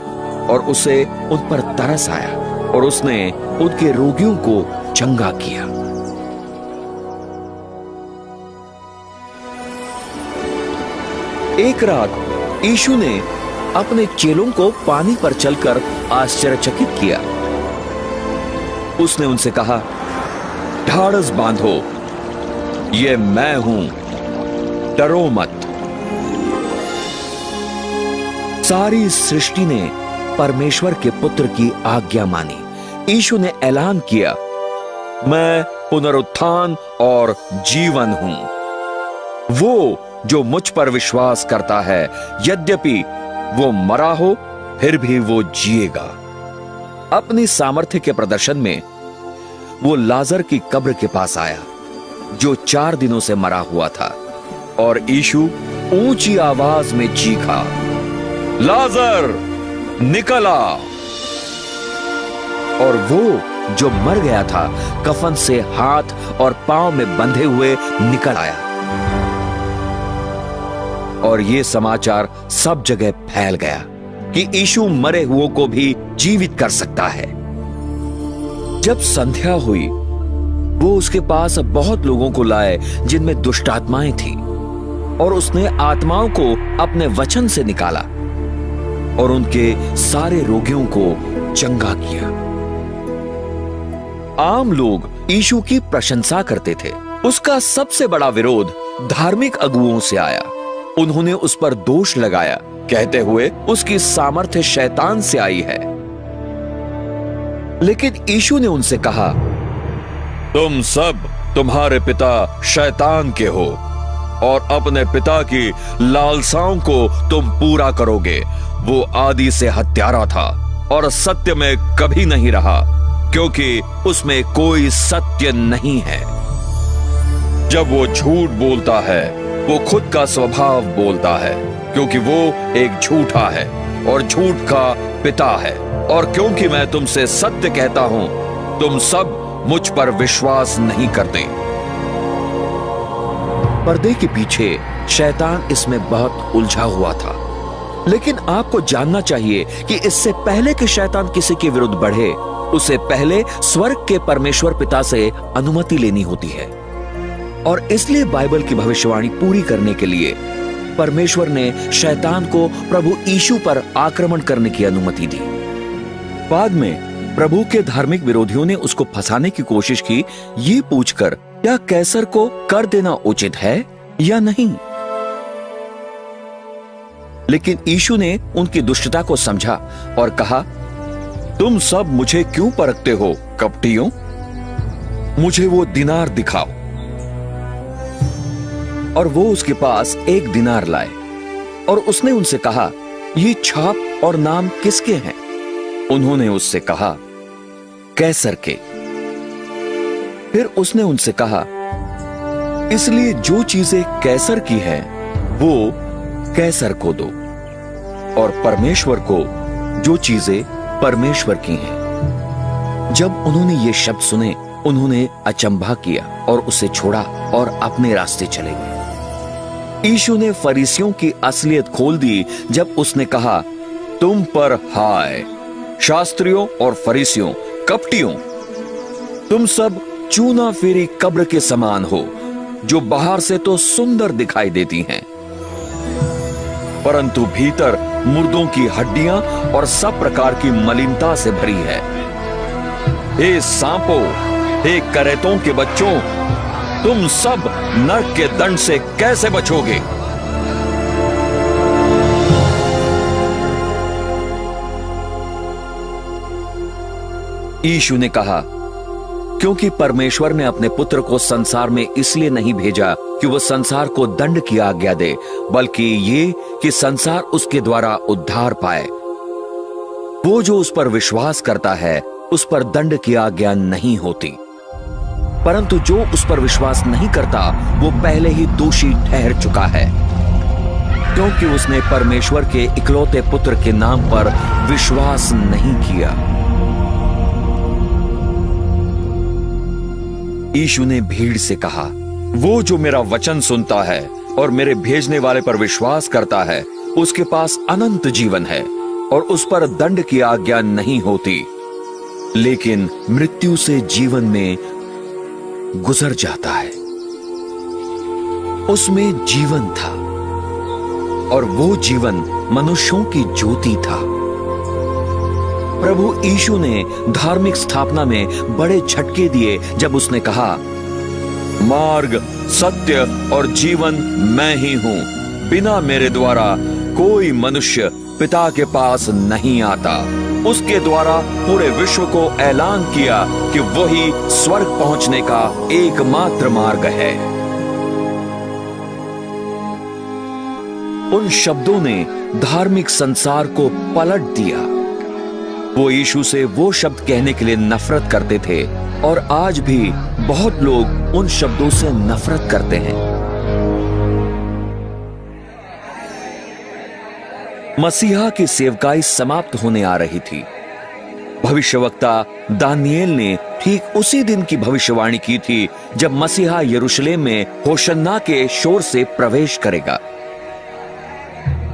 और उसे उन पर तरस आया और उसने उनके रोगियों को चंगा किया। एक रात यीशु ने अपने चेलों को पानी पर चलकर आश्चर्यचकित किया। उसने उनसे कहा, ढाढ़स बांधो, ये मैं हूं, डरो मत। सारी सृष्टि ने परमेश्वर के पुत्र की आज्ञा मानी। यीशु ने ऐलान किया, मैं पुनरुत्थान और जीवन हूं। वो जो मुझ पर विश्वास करता है, यद्यपि वो मरा हो, फिर भी वो जिएगा। अपनी सामर्थ्य के प्रदर्शन में वो लाजर की कब्र के पास आया, जो 4 दिनों से मरा हुआ था, और यीशु ऊंची आवाज में चीखा, लाजर निकल आ। और वो जो मर गया था, कफन से हाथ और पांव में बंधे हुए निकल आया। और ये समाचार सब जगह फैल गया कि यीशु मरे हुओं को भी जीवित कर सकता है। जब संध्या हुई, वो उसके पास बहुत लोगों को लाए जिनमें दुष्ट आत्माएं थी, और उसने आत्माओं को अपने वचन से निकाला और उनके सारे रोगियों को चंगा किया। आम लोग यीशु की प्रशंसा करते थे। उसका सबसे बड़ा विरोध धार्मिक अगुओं से आया। उन्होंने उस पर दोष लगाया, कहते हुए उसकी सामर्थ्य शैतान से आई है। लेकिन यीशु ने उनसे कहा, तुम सब तुम्हारे पिता शैतान के हो और अपने पिता की लालसाओं को तुम पूरा करोगे। वो आदि से हत्यारा था और सत्य में कभी नहीं रहा, क्योंकि उसमें कोई सत्य नहीं है। जब वो झूठ बोलता है, वो खुद का स्वभाव बोलता है, क्योंकि वो एक झूठा है और झूठ का पिता है। और क्योंकि मैं तुमसे सत्य कहता हूं, तुम सब मुझ पर विश्वास नहीं करते। पर्दे के पीछे शैतान इसमें बहुत उलझा हुआ था। लेकिन आपको जानना चाहिए कि इससे पहले कि शैतान किसी के विरुद्ध बढ़े, उसे पहले स्वर्ग के परमेश्वर पिता से अनुमति लेनी होती है। और इसलिए बाइबल की भविष्यवाणी पूरी करने के लिए परमेश्वर ने शैतान को प्रभु यीशु पर आक्रमण करने की अनुमति दी। बाद में प्रभु के धार्मिक विरोधियों ने उसको फंसाने की कोशिश की, ये पूछकर क्या कैसर को कर देना उचित है या नहीं। लेकिन यीशु ने उनकी दुष्टता को समझा और कहा, तुम सब मुझे क्यों परखते हो कपटियों? मुझे वो दिनार दिखाओ। और वो उसके पास एक दिनार लाए और उसने उनसे कहा, ये छाप और नाम किसके हैं? उन्होंने उससे कहा, कैसर के। फिर उसने उनसे कहा, इसलिए जो चीजें कैसर की हैं, वो कैसर को दो, और परमेश्वर को जो चीजें परमेश्वर की हैं। जब उन्होंने ये शब्द सुने, उन्होंने अचंभा किया और उसे छोड़ा और अपने रास्ते चले गए। यीशु ने फरीसियों की असलियत खोल दी जब उसने कहा, तुम पर हाय शास्त्रियों और फरीसियों, कपटियों, तुम सब चूना फेरी कब्र के समान हो, जो बाहर से तो सुंदर दिखाई देती हैं, परंतु भीतर मुर्दों की हड्डियां और सब प्रकार की मलिनता से भरी है। हे सांपों, हे करेतों के बच्चों, तुम सब नरक के दंड से कैसे बचोगे? यीशु ने कहा, क्योंकि परमेश्वर ने अपने पुत्र को संसार में इसलिए नहीं भेजा कि वह संसार को दंड की आज्ञा दे, बल्कि ये कि संसार उसके द्वारा उद्धार पाए। वो जो उस पर विश्वास करता है, उस पर दंड की आज्ञा नहीं होती, परंतु जो उस पर विश्वास नहीं करता, वो पहले ही दोषी ठहर चुका है, क्योंकि उसने परमेश्वर के इकलौते पुत्र के नाम पर विश्वास नहीं किया। यीशु ने भीड़ से कहा, वो जो मेरा वचन सुनता है और मेरे भेजने वाले पर विश्वास करता है, उसके पास अनंत जीवन है और उस पर दंड की आज्ञा नहीं होती, लेकिन मृत्यु से जीवन में गुजर जाता है। उसमें जीवन था और वो जीवन मनुष्यों की ज्योति था। प्रभु यीशु ने धार्मिक स्थापना में बड़े झटके दिए जब उसने कहा, मार्ग, सत्य और जीवन मैं ही हूं, बिना मेरे द्वारा कोई मनुष्य पिता के पास नहीं आता। उसके द्वारा पूरे विश्व को ऐलान किया कि वही स्वर्ग पहुंचने का एकमात्र मार्ग है। उन शब्दों ने धार्मिक संसार को पलट दिया। वो यीशु से वो शब्द कहने के लिए नफरत करते थे और आज भी बहुत लोग उन शब्दों से नफरत करते हैं। मसीहा की सेवकाई समाप्त होने आ रही थी। भविष्यवक्ता दानियेल ने ठीक उसी दिन की भविष्यवाणी की थी जब मसीहा यरूशलेम में होशन्ना के शोर से प्रवेश करेगा।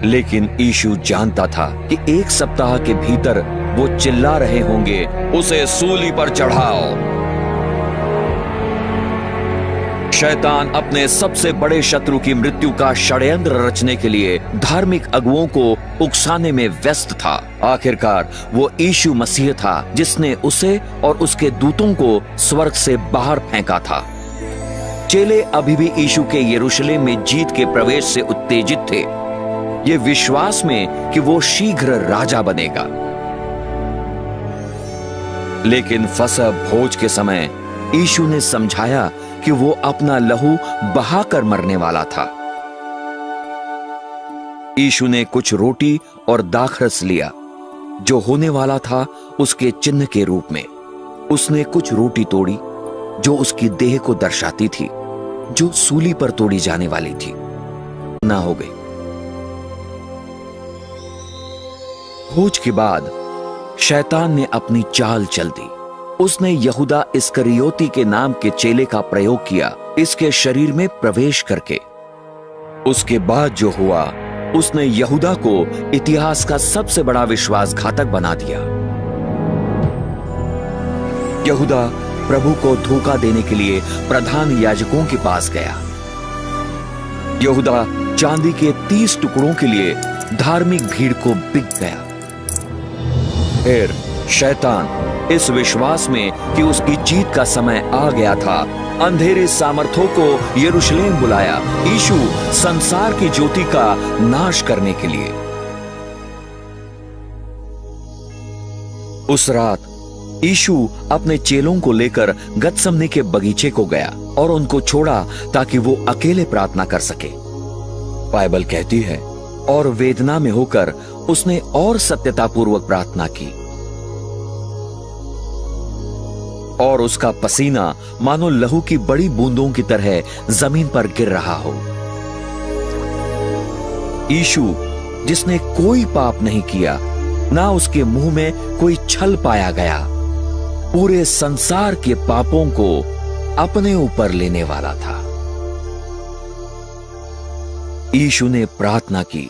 लेकिन यीशु जानता था कि एक सप्ताह के भीतर वो चिल्ला रहे होंगे, उसे सूली पर चढ़ाओ। शैतान अपने सबसे बड़े शत्रु की मृत्यु का षड्यंत्र रचने के लिए धार्मिक अगुओं को उकसाने में व्यस्त था। आखिरकार वो यीशु मसीह था जिसने उसे और उसके दूतों को स्वर्ग से बाहर फेंका था। चेले अभी भी यीशु के यरूशलेम में जीत के प्रवेश से उत्तेजित थे, ये विश्वास में कि वो शीघ्र राजा बनेगा। लेकिन फसह भोज के समय यीशु ने समझाया कि वो अपना लहू बहाकर मरने वाला था। यीशु ने कुछ रोटी और दाखरस लिया जो होने वाला था उसके चिन्ह के रूप में। उसने कुछ रोटी तोड़ी जो उसकी देह को दर्शाती थी, जो सूली पर तोड़ी जाने वाली थी, ना हो गई। भोज के बाद शैतान ने अपनी चाल चल दी। उसने यहूदा इस्करियोती के नाम के चेले का प्रयोग किया इसके शरीर में प्रवेश करके। उसके बाद जो हुआ, उसने यहूदा को इतिहास का सबसे बड़ा विश्वासघातक बना दिया। यहूदा प्रभु को धोखा देने के लिए प्रधान याजकों के पास गया। यहूदा चांदी के 30 टुकड़ों के लिए धार्मिक भीड़ को बिक गया। फिर शैतान इस विश्वास में कि उसकी जीत का समय आ गया था, अंधेरे सामर्थों को यरूशलेम बुलाया, यीशु संसार की ज्योति का नाश करने के लिए। उस रात यीशु अपने चेलों को लेकर गतसमनी के बगीचे को गया और उनको छोड़ा ताकि वो अकेले प्रार्थना कर सके। बाइबल कहती है, और वेदना में होकर उसने और सत्यतापूर्वक प्रार्थना की और उसका पसीना मानो लहू की बड़ी बूंदों की तरह जमीन पर गिर रहा हो। यीशु, जिसने कोई पाप नहीं किया, ना उसके मुंह में कोई छल पाया गया, पूरे संसार के पापों को अपने ऊपर लेने वाला था। यीशु ने प्रार्थना की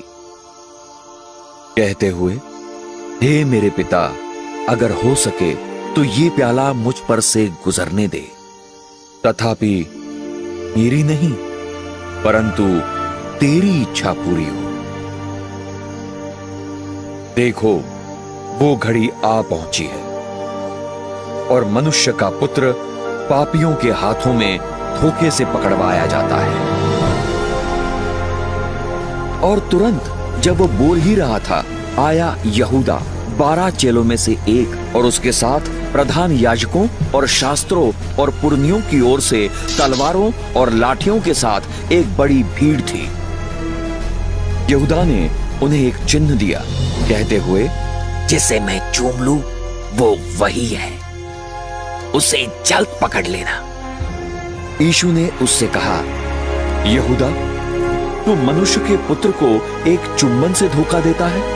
कहते हुए, हे मेरे पिता, अगर हो सके तो ये प्याला मुझ पर से गुजरने दे, तथापि मेरी नहीं परंतु तेरी इच्छा पूरी हो। देखो, वो घड़ी आ पहुंची है और मनुष्य का पुत्र पापियों के हाथों में धोखे से पकड़वाया जाता है। और तुरंत जब वो बोल ही रहा था, आया यहूदा, 12 चेलों में से एक, और उसके साथ प्रधान याजकों और शास्त्रों और पुरनियों की ओर से तलवारों और लाठियों के साथ एक बड़ी भीड़ थी। यहूदा ने उन्हें एक चिन्ह दिया, कहते हुए, जिसे मैं चूम लूं वो वही है, उसे जल्द पकड़ लेना। यीशु ने उससे कहा, यहूदा, तू मनुष्य के पुत्र को एक चुंबन से धोखा देता है?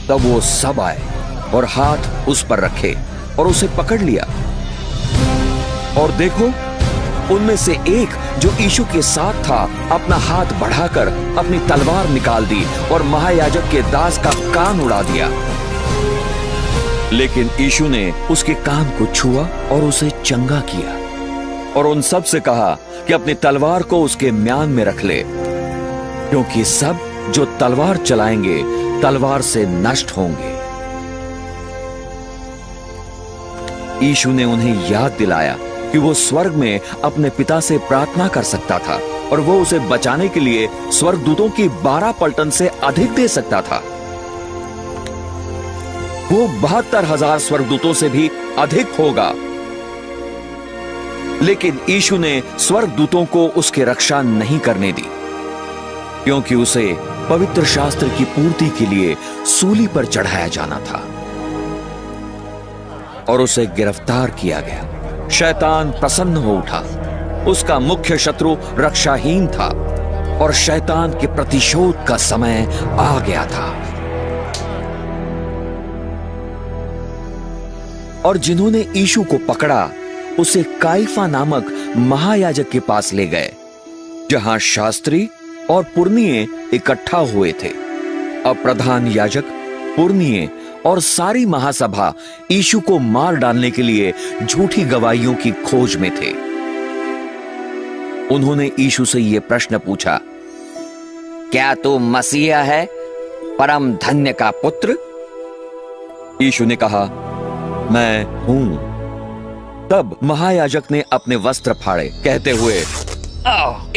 तब वो सब आए और हाथ उस पर रखे और उसे पकड़ लिया। और देखो, उनमें से एक जो यीशु के साथ था, अपना हाथ बढ़ाकर अपनी तलवार निकाल दी और महायाजक के दास का कान उड़ा दिया। लेकिन यीशु ने उसके कान को छुआ और उसे चंगा किया और उन सब से कहा कि अपनी तलवार को उसके म्यान में रख ले, क्योंकि सब जो तलवार चलाएंगे तलवार से नष्ट होंगे। यीशु ने उन्हें याद दिलाया कि वो स्वर्ग में अपने पिता से प्रार्थना कर सकता था और वो उसे बचाने के लिए स्वर्गदूतों की 12 पलटन से अधिक दे सकता था। वो 72,000 स्वर्गदूतों से भी अधिक होगा। लेकिन यीशु ने स्वर्गदूतों को उसकी रक्षा नहीं करने दी, क्योंकि उसे पवित्र शास्त्र की पूर्ति के लिए सूली पर चढ़ाया जाना था और उसे गिरफ्तार किया गया। शैतान प्रसन्न हो उठा। उसका मुख्य शत्रु रक्षाहीन था और शैतान के प्रतिशोध का समय आ गया था। और जिन्होंने यीशु को पकड़ा, उसे काइफा नामक महायाजक के पास ले गए, जहां शास्त्री और पुरनिये इकट्ठा हुए थे। अब प्रधान याजक, पुरनिये और सारी महासभा यीशु को मार डालने के लिए झूठी गवाहियों की खोज में थे। उन्होंने यीशु से यह प्रश्न पूछा, क्या तू मसीहा है, परम धन्य का पुत्र? यीशु ने कहा, मैं हूं। तब महायाजक ने अपने वस्त्र फाड़े, कहते हुए,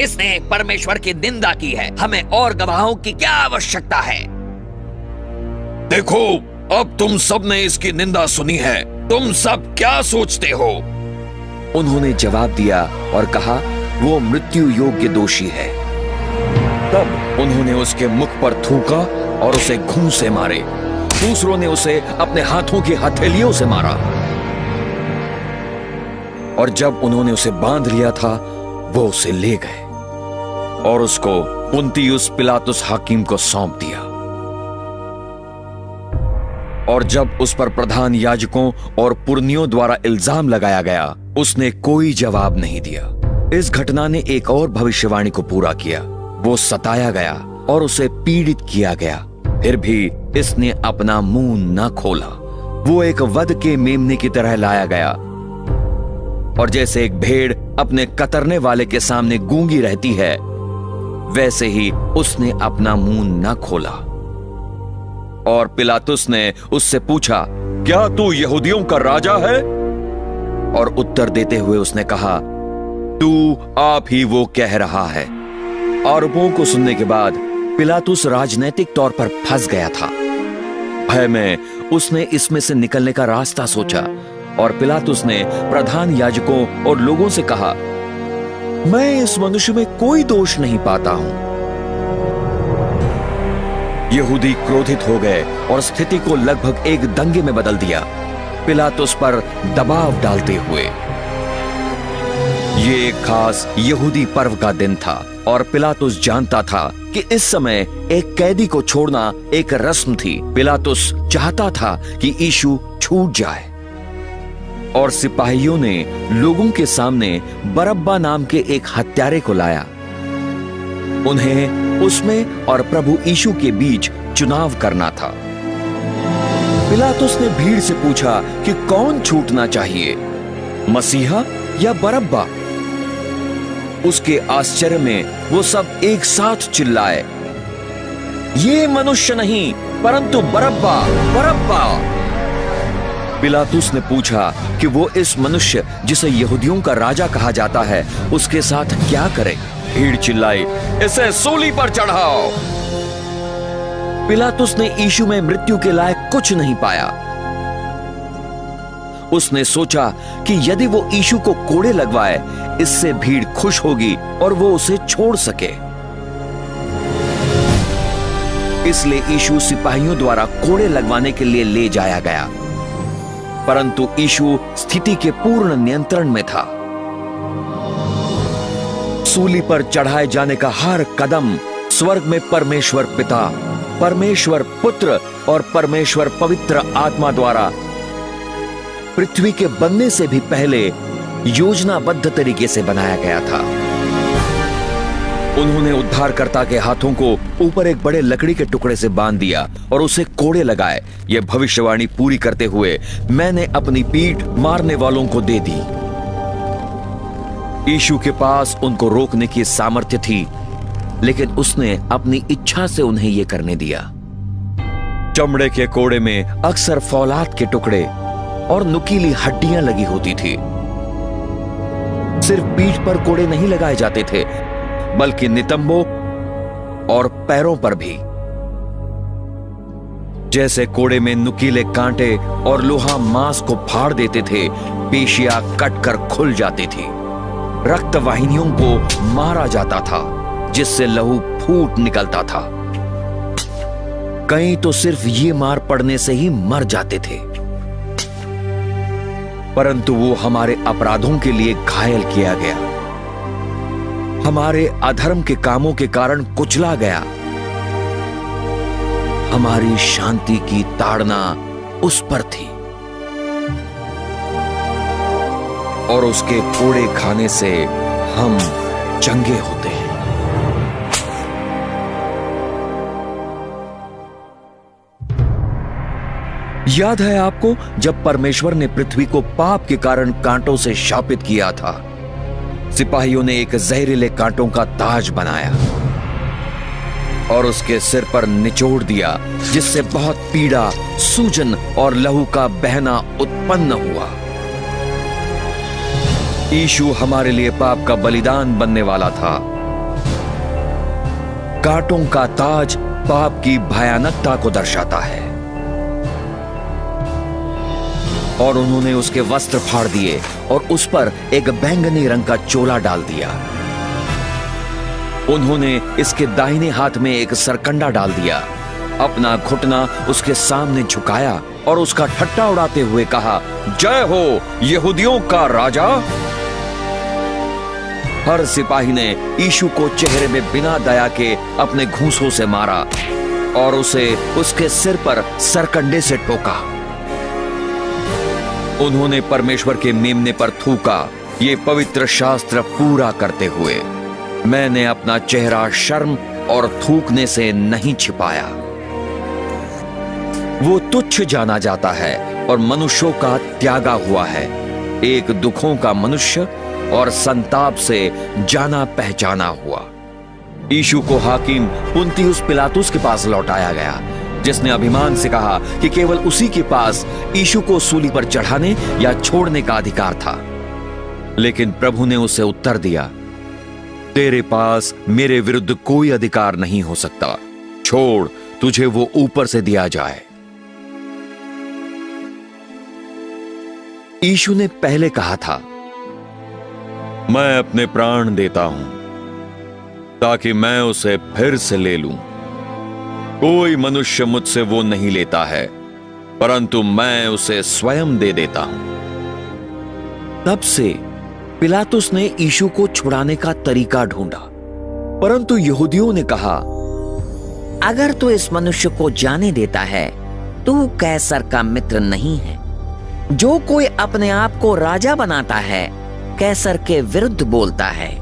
इसने परमेश्वर की निंदा की है, हमें और गवाहों की क्या आवश्यकता है? देखो, अब तुम सब ने इसकी निंदा सुनी है, तुम सब क्या सोचते हो? उन्होंने जवाब दिया और कहा, वो मृत्यु योग्य दोषी है। तब उन्होंने उसके मुख पर थूका और उसे घूंसे से मारे। दूसरों ने उसे अपने हाथों की हथेलियों से मारा। और जब उन्होंने उसे बांध लिया था, वो उसे ले गए और उसको पुन्तियुस पिलातुस हाकिम को सौंप दिया। और जब उस पर प्रधान याजकों और पुरनियों द्वारा इल्जाम लगाया गया, उसने कोई जवाब नहीं दिया। इस घटना ने एक और भविष्यवाणी को पूरा किया। वो सताया गया और उसे पीड़ित किया गया, फिर भी इसने अपना मुंह न खोला। वो एक वध के मेमने की तरह लाया गया, और जैसे एक भेड़ अपने कतरने वाले के सामने गूंगी रहती है, वैसे ही उसने अपना मुंह न खोला। और पिलातुस ने उससे पूछा, क्या तू यहूदियों का राजा है? और उत्तर देते हुए उसने कहा, तू आप ही वो कह रहा है। आरोपों को सुनने के बाद पिलातुस राजनैतिक तौर पर फंस गया था। भय में उसने इसमें से निकलने का रास्ता सोचा, और पिलातुस ने प्रधान याजकों और लोगों से कहा, मैं इस मनुष्य में कोई दोष नहीं पाता हूं। यहूदी क्रोधित हो गए और स्थिति को लगभग एक दंगे में बदल दिया, पिलातुस पर दबाव डालते हुए। ये एक खास यहूदी पर्व का दिन था, और पिलातुस जानता था कि इस समय एक कैदी को छोड़ना एक रस्म थी। पिलातुस चाहता था कि यीशु छूट जाए, और सिपाहियों ने लोगों के सामने बरअब्बा नाम के एक हत्यारे को लाया। उन्हें उसमें और प्रभु यीशु के बीच चुनाव करना था। पिलातुस ने भीड़ से पूछा कि कौन छूटना चाहिए, मसीहा या बरअब्बा? उसके आश्चर्य में वो सब एक साथ चिल्लाए, ये मनुष्य नहीं परंतु बरअब्बा, बरअब्बा। पिलातुस ने पूछा कि वो इस मनुष्य जिसे यहूदियों का राजा कहा जाता है, उसके साथ क्या करे। भीड़ चिल्लाई, इसे सूली पर चढ़ाओ। पिलातुस ने यीशु में मृत्यु के लायक कुछ नहीं पाया। उसने सोचा कि यदि वो यीशु को कोड़े लगवाए, इससे भीड़ खुश होगी और वो उसे छोड़ सके। इसलिए यीशु सिपाहियों द्वारा कोड़े लगवाने के लिए ले जाया गया, परंतु यीशु स्थिति के पूर्ण नियंत्रण में था। सूली पर चढ़ाए जाने का हर कदम स्वर्ग में परमेश्वर पिता, परमेश्वर पुत्र और परमेश्वर पवित्र आत्मा द्वारा पृथ्वी के बनने से भी पहले योजनाबद्ध तरीके से बनाया गया था। उन्होंने उद्धारकर्ता के हाथों को ऊपर एक बड़े लकड़ी के टुकड़े से बांध दिया और उसे कोड़े लगाए। यह भविष्यवाणी पूरी करते हुए, मैंने अपनी पीठ मारने वालों को दे दी। यीशु के पास उनको रोकने की सामर्थ्य थी, लेकिन उसने अपनी इच्छा से उन्हें यह करने दिया। चमड़े के कोड़े में अक्सर फौलाद के टुकड़े और नुकीली हड्डियां लगी होती थी। सिर्फ पीठ पर कोड़े नहीं लगाए जाते थे, बल्कि नितंबों और पैरों पर भी। जैसे कोड़े में नुकीले कांटे और लोहा मांस को फाड़ देते थे, पेशियां कटकर खुल जाती थी। रक्त वाहिनियों को मारा जाता था, जिससे लहू फूट निकलता था। कई तो सिर्फ ये मार पड़ने से ही मर जाते थे। परंतु वो हमारे अपराधों के लिए घायल किया गया, हमारे अधर्म के कामों के कारण कुचला गया। हमारी शांति की ताड़ना उस पर थी, और उसके कोड़े खाने से हम चंगे होते हैं। याद है आपको, जब परमेश्वर ने पृथ्वी को पाप के कारण कांटों से शापित किया था, सिपाहियों ने एक जहरीले कांटों का ताज बनाया और उसके सिर पर निचोड़ दिया, जिससे बहुत पीड़ा, सूजन और लहू का बहना उत्पन्न हुआ। यीशु हमारे लिए पाप का बलिदान बनने वाला था। कांटों का ताज पाप की भयानकता को दर्शाता है, और उन्होंने उसके वस्त्र फाड़ दिए और उस पर एक बैंगनी रंग का चोला डाल दिया। उन्होंने इसके दाहिने हाथ में एक सरकंडा डाल दिया, अपना घुटना उसके सामने झुकाया और उसका ठट्टा उड़ाते हुए कहा, जय हो यहूदियों का राजा। हर सिपाही ने यीशु को चेहरे में बिना दया के अपने घूंसों से मारा और उसे उसके सिर पर सरकंडे से ठोका। उन्होंने परमेश्वर के मेमने पर थूका, ये पवित्र शास्त्र पूरा करते हुए। मैंने अपना चेहरा शर्म और थूकने से नहीं छिपाया। वो तुच्छ जाना जाता है और मनुष्यों का त्यागा हुआ है, एक दुखों का मनुष्य और संताप से जाना पहचाना हुआ। यीशु को हाकिम पुन्तियुस पिलातुस के पास लौटाया गया, जिसने अभिमान से कहा कि केवल उसी के पास यीशु को सूली पर चढ़ाने या छोड़ने का अधिकार था। लेकिन प्रभु ने उसे उत्तर दिया, तेरे पास मेरे विरुद्ध कोई अधिकार नहीं हो सकता, छोड़, तुझे वो ऊपर से दिया जाए। यीशु ने पहले कहा था, मैं अपने प्राण देता हूं ताकि मैं उसे फिर से ले लूं। कोई मनुष्य मुझसे वो नहीं लेता है, परंतु मैं उसे स्वयं दे देता हूं। तब से पिलातुस ने यीशु को छुड़ाने का तरीका ढूंढा, परंतु यहूदियों ने कहा, अगर तू इस मनुष्य को जाने देता है, तू कैसर का मित्र नहीं है। जो कोई अपने आप को राजा बनाता है, कैसर के विरुद्ध बोलता है।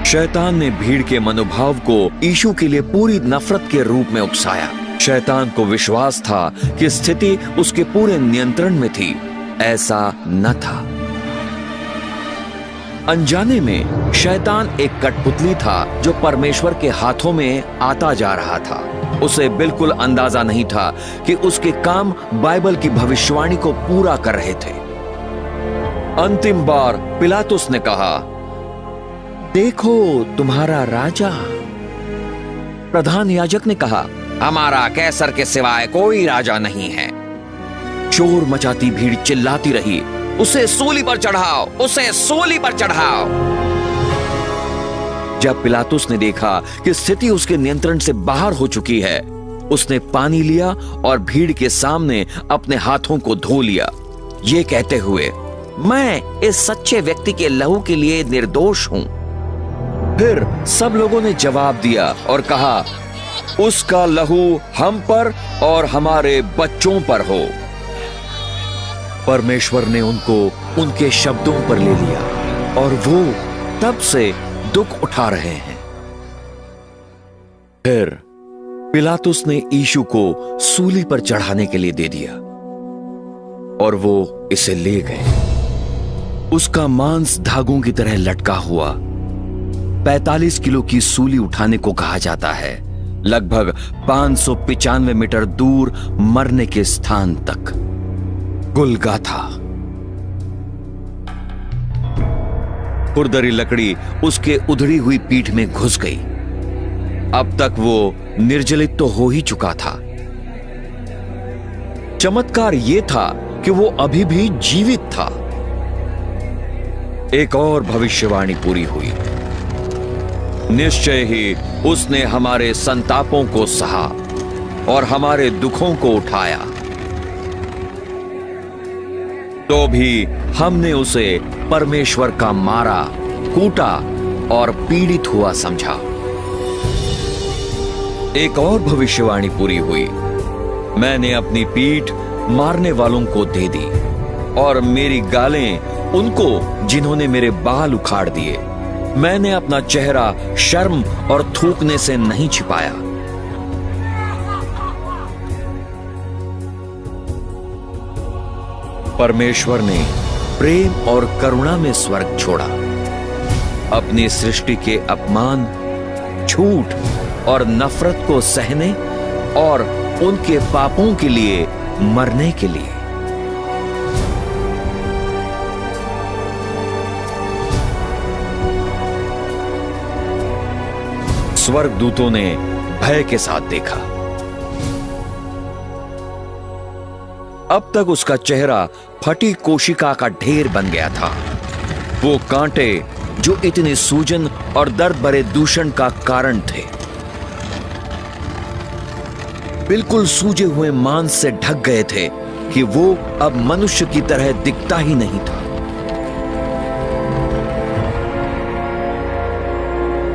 शैतान ने भीड़ के मनोभाव को यीशु के लिए पूरी नफरत के रूप में उकसाया। शैतान को विश्वास था कि स्थिति उसके पूरे नियंत्रण में थी, ऐसा न था। अनजाने में शैतान एक कठपुतली था जो परमेश्वर के हाथों में आता जा रहा था। उसे बिल्कुल अंदाजा नहीं था कि उसके काम बाइबल की भविष्यवाणी को पूरा कर रहे थे। अंतिम बार पिलातुस ने कहा, देखो तुम्हारा राजा। प्रधान याजक ने कहा, हमारा कैसर के सिवाय कोई राजा नहीं है। शोर मचाती भीड़ चिल्लाती रही, उसे सूली पर चढ़ाओ, उसे सूली पर चढ़ाओ। जब पिलातुस ने देखा कि स्थिति उसके नियंत्रण से बाहर हो चुकी है, उसने पानी लिया और भीड़ के सामने अपने हाथों को धो लिया, ये कहते हुए, मैं इस सच्चे व्यक्ति के लहू के लिए निर्दोष हूं। फिर सब लोगों ने जवाब दिया और कहा, उसका लहू हम पर और हमारे बच्चों पर हो। परमेश्वर ने उनको उनके शब्दों पर ले लिया और वो तब से दुख उठा रहे हैं। फिर पिलातुस ने यीशु को सूली पर चढ़ाने के लिए दे दिया और वो इसे ले गए। उसका मांस धागों की तरह लटका हुआ 45 किलो की सूली उठाने को कहा जाता है, लगभग 595 मीटर दूर मरने के स्थान तक, गुलगाथा। खुरदरी लकड़ी उसके उधड़ी हुई पीठ में घुस गई। अब तक वो निर्जलित तो हो ही चुका था। चमत्कार यह था कि वो अभी भी जीवित था। एक और भविष्यवाणी पूरी हुई। निश्चय ही उसने हमारे संतापों को सहा और हमारे दुखों को उठाया, तो भी हमने उसे परमेश्वर का मारा, कूटा और पीड़ित हुआ समझा। एक और भविष्यवाणी पूरी हुई। मैंने अपनी पीठ मारने वालों को दे दी और मेरी गालें उनको जिन्होंने मेरे बाल उखाड़ दिए। मैंने अपना चेहरा शर्म और थूकने से नहीं छिपाया। परमेश्वर ने प्रेम और करुणा में स्वर्ग छोड़ा, अपनी सृष्टि के अपमान, झूठ और नफरत को सहने और उनके पापों के लिए मरने के लिए। स्वर्गदूतों ने भय के साथ देखा। अब तक उसका चेहरा फटी कोशिका का ढेर बन गया था। वो कांटे जो इतने सूजन और दर्द भरे दूषण का कारण थे, बिल्कुल सूजे हुए मांस से ढक गए थे कि वो अब मनुष्य की तरह दिखता ही नहीं था।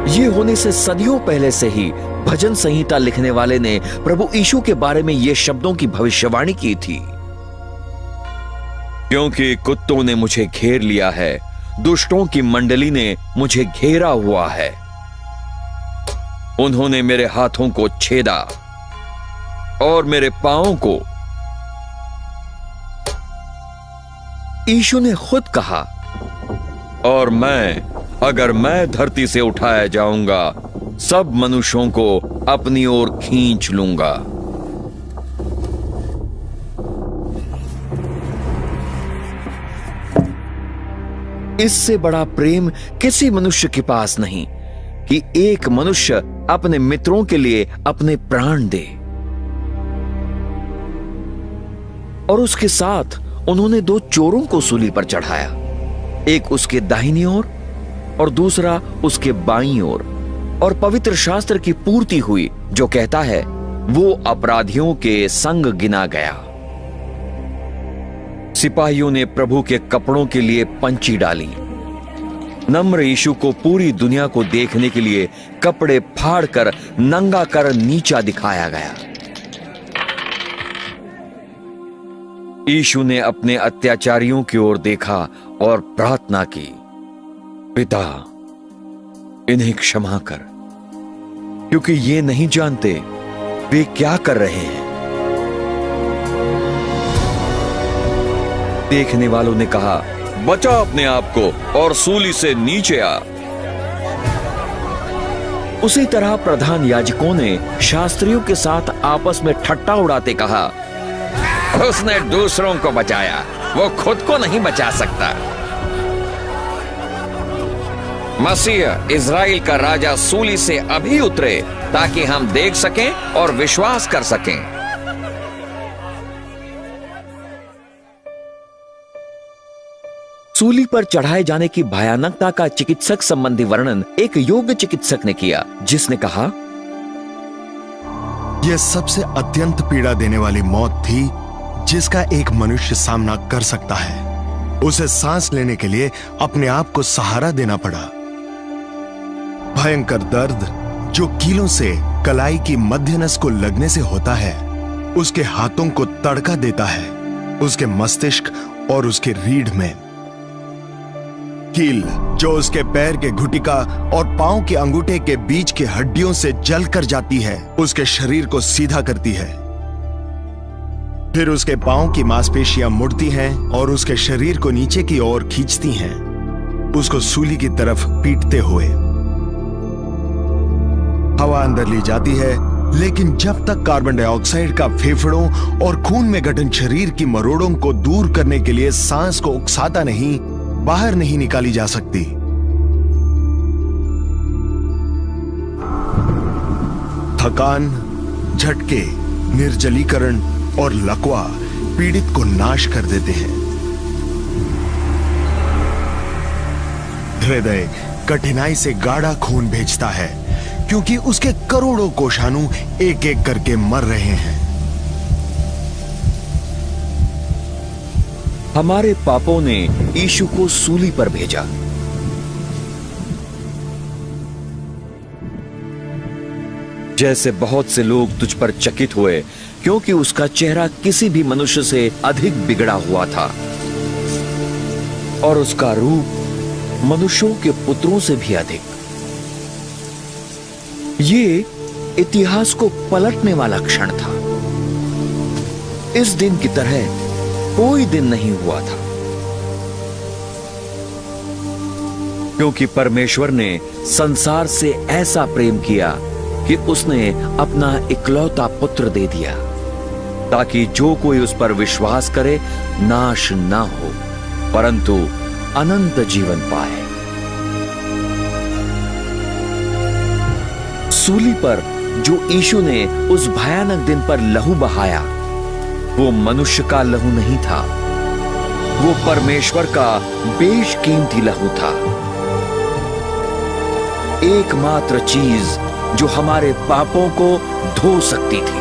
ये होने से सदियों पहले से ही भजन संहिता लिखने वाले ने प्रभु यीशु के बारे में ये शब्दों की भविष्यवाणी की थी। क्योंकि कुत्तों ने मुझे घेर लिया है, दुष्टों की मंडली ने मुझे घेरा हुआ है। उन्होंने मेरे हाथों को छेदा और मेरे पांवों को। यीशु ने खुद कहा, और अगर मैं धरती से उठाया जाऊंगा, सब मनुष्यों को अपनी ओर खींच लूंगा। इससे बड़ा प्रेम किसी मनुष्य के पास नहीं कि एक मनुष्य अपने मित्रों के लिए अपने प्राण दे। और उसके साथ उन्होंने 2 चोरों को सूली पर चढ़ाया, एक उसके दाहिनी ओर और दूसरा उसके बाईं ओर। और पवित्र शास्त्र की पूर्ति हुई जो कहता है, वो अपराधियों के संग गिना गया। सिपाहियों ने प्रभु के कपड़ों के लिए पंची डाली। नम्र यीशु को पूरी दुनिया को देखने के लिए कपड़े फाड़कर नंगा कर नीचा दिखाया गया। यीशु ने अपने अत्याचारियों की ओर देखा और प्रार्थना की, पिता, इन्हें क्षमा कर, क्योंकि ये नहीं जानते वे क्या कर रहे हैं। देखने वालों ने कहा, बचा अपने आप को और सूली से नीचे आ। उसी तरह प्रधान याजकों ने शास्त्रियों के साथ आपस में ठट्टा उड़ाते कहा, उसने दूसरों को बचाया, वो खुद को नहीं बचा सकता। मसीह इज़राइल का राजा सूली से अभी उतरे ताकि हम देख सकें और विश्वास कर सकें। सूली पर चढ़ाए जाने की भयानकता का चिकित्सक संबंधी वर्णन एक योग चिकित्सक ने किया, जिसने कहा, यह सबसे अत्यंत पीड़ा देने वाली मौत थी जिसका एक मनुष्य सामना कर सकता है। उसे सांस लेने के लिए अपने आप को सहारा देना पड़ा। भयंकर दर्द जो कीलों से कलाई की मध्य नस को लगने से होता है, उसके हाथों को तड़का देता है, उसके मस्तिष्क और उसके रीढ़ में। कील जो उसके पैर के घुटिका और पांव के अंगूठे के बीच के हड्डियों से जलकर जाती है, उसके शरीर को सीधा करती है। फिर उसके पांव की मांसपेशियां मुड़ती हैं और उसके शरीर को नीचे की ओर खींचती हैं, उसको सूली की तरफ पीटते हुए। हवा अंदर ली जाती है, लेकिन जब तक कार्बन डाइऑक्साइड का फेफड़ों और खून में गठन शरीर की मरोड़ों को दूर करने के लिए सांस को उकसाता नहीं, बाहर नहीं निकाली जा सकती। थकान, झटके, निर्जलीकरण और लकवा पीड़ित को नाश कर देते हैं। हृदय कठिनाई से गाढ़ा खून भेजता है, क्योंकि उसके करोड़ों कोषाणु एक एक करके मर रहे हैं। हमारे पापों ने यीशु को सूली पर भेजा। जैसे बहुत से लोग तुझ पर चकित हुए, क्योंकि उसका चेहरा किसी भी मनुष्य से अधिक बिगड़ा हुआ था और उसका रूप मनुष्यों के पुत्रों से भी अधिक। ये इतिहास को पलटने वाला क्षण था। इस दिन की तरह कोई दिन नहीं हुआ था, क्योंकि परमेश्वर ने संसार से ऐसा प्रेम किया कि उसने अपना इकलौता पुत्र दे दिया, ताकि जो कोई उस पर विश्वास करे नाश ना हो, परंतु अनंत जीवन पाए। सूली पर जो यीशु ने उस भयानक दिन पर लहू बहाया, वो मनुष्य का लहू नहीं था, वो परमेश्वर का बेशकीमती लहू था। एकमात्र चीज जो हमारे पापों को धो सकती थी।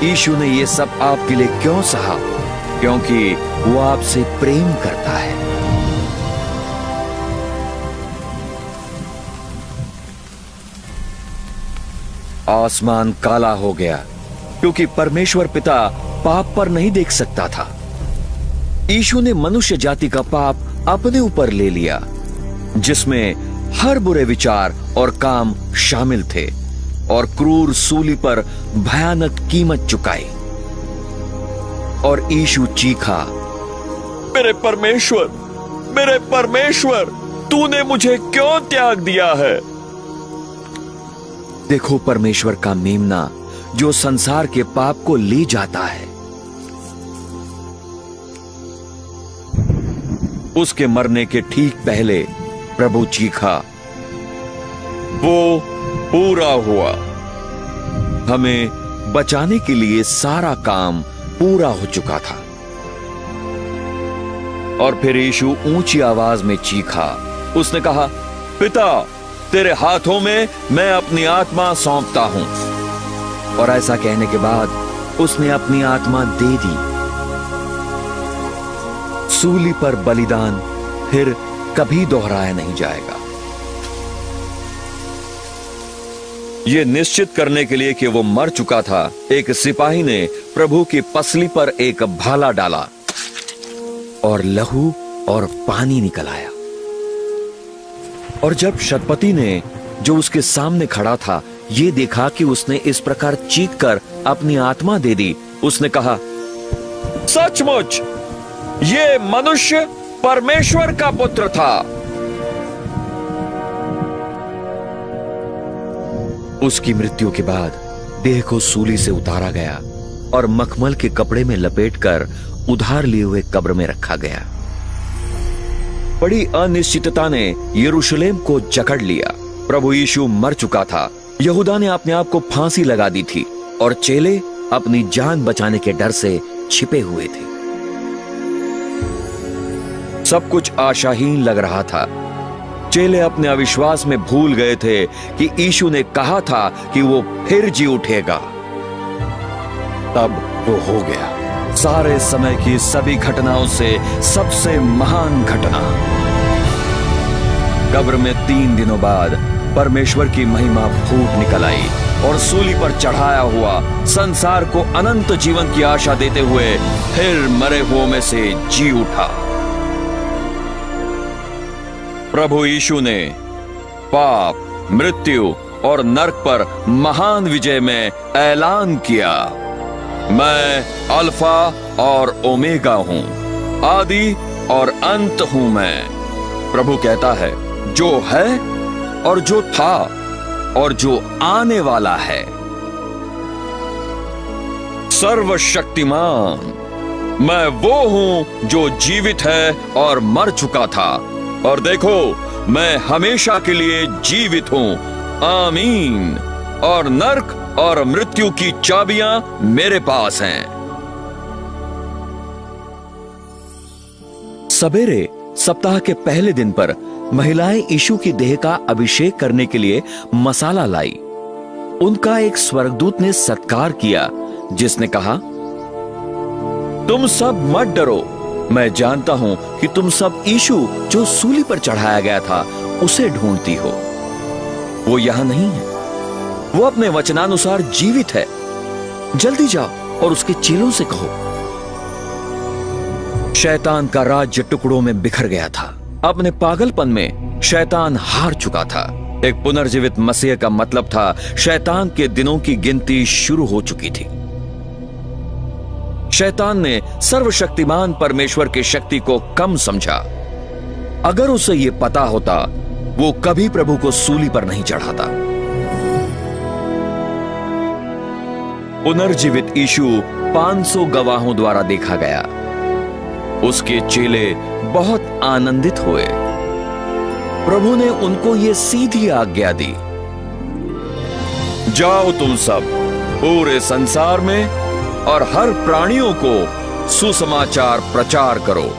यीशु ने ये सब आपके लिए क्यों सहा? क्योंकि वो आपसे प्रेम करता है। आसमान काला हो गया क्योंकि परमेश्वर पिता पाप पर नहीं देख सकता था। यीशु ने मनुष्य जाति का पाप अपने ऊपर ले लिया, जिसमें हर बुरे विचार और काम शामिल थे, और क्रूर सूली पर भयानक कीमत चुकाई। और यीशु चीखा, मेरे परमेश्वर, तूने मुझे क्यों त्याग दिया है? देखो परमेश्वर का मेमना जो संसार के पाप को ले जाता है। उसके मरने के ठीक पहले प्रभु चीखा, वो पूरा हुआ। हमें बचाने के लिए सारा काम पूरा हो चुका था। और फिर यीशु ऊंची आवाज में चीखा। उसने कहा, पिता, तेरे हाथों में मैं अपनी आत्मा सौंपता हूं। और ऐसा कहने के बाद उसने अपनी आत्मा दे दी। सूली पर बलिदान फिर कभी दोहराया नहीं जाएगा। यह निश्चित करने के लिए कि वो मर चुका था, एक सिपाही ने प्रभु की पसली पर एक भाला डाला और लहू और पानी निकल आया। और जब शतपति ने, जो उसके सामने खड़ा था, ये देखा कि उसने इस प्रकार चीखकर अपनी आत्मा दे दी, उसने कहा, सचमुच ये मनुष्य परमेश्वर का पुत्र था। उसकी मृत्यु के बाद देह को सूली से उतारा गया और मखमल के कपड़े में लपेटकर उधार लिए हुए कब्र में रखा गया। बड़ी अनिश्चितता ने यरूशलेम को जकड़ लिया। प्रभु यीशु मर चुका था। यहूदा ने अपने आप को फांसी लगा दी थी और चेले अपनी जान बचाने के डर से छिपे हुए थे। सब कुछ आशाहीन लग रहा था। चेले अपने अविश्वास में भूल गए थे कि यीशु ने कहा था कि वो फिर जी उठेगा। तब वो हो गया, सारे समय की सभी घटनाओं से सबसे महान घटना। कब्र में 3 दिनों बाद परमेश्वर की महिमा फूट निकल आई और सूली पर चढ़ाया हुआ संसार को अनंत जीवन की आशा देते हुए फिर मरे हुओं में से जी उठा। प्रभु यीशु ने पाप, मृत्यु और नरक पर महान विजय में ऐलान किया, मैं अल्फा और ओमेगा हूं, आदि और अंत हूं मैं। प्रभु कहता है, जो है और जो था और जो आने वाला है। सर्वशक्तिमान, मैं वो हूं जो जीवित है और मर चुका था, और देखो मैं हमेशा के लिए जीवित हूं। आमीन। और नरक और मृत्यु की चाबियां मेरे पास हैं। सवेरे सप्ताह के पहले दिन पर महिलाएं यीशु की देह का अभिषेक करने के लिए मसाला लाई। उनका एक स्वर्गदूत ने सत्कार किया, जिसने कहा, तुम सब मत डरो, मैं जानता हूं कि तुम सब यीशु जो सूली पर चढ़ाया गया था उसे ढूंढती हो। वो यहां नहीं है, वो अपने वचनानुसार जीवित है। जल्दी जाओ और उसके चेलों से कहो। शैतान का राज्य टुकड़ों में बिखर गया था। अपने पागलपन में शैतान हार चुका था। एक पुनर्जीवित मसीह का मतलब था शैतान के दिनों की गिनती शुरू हो चुकी थी। शैतान ने सर्वशक्तिमान परमेश्वर की शक्ति को कम समझा। अगर उसे यह पता होता, वो कभी प्रभु को सूली पर नहीं चढ़ाता। पुनर्जीवित यीशु 500 गवाहों द्वारा देखा गया। उसके चेले बहुत आनंदित हुए। प्रभु ने उनको ये सीधी आज्ञा दी, जाओ तुम सब पूरे संसार में और हर प्राणियों को सुसमाचार प्रचार करो।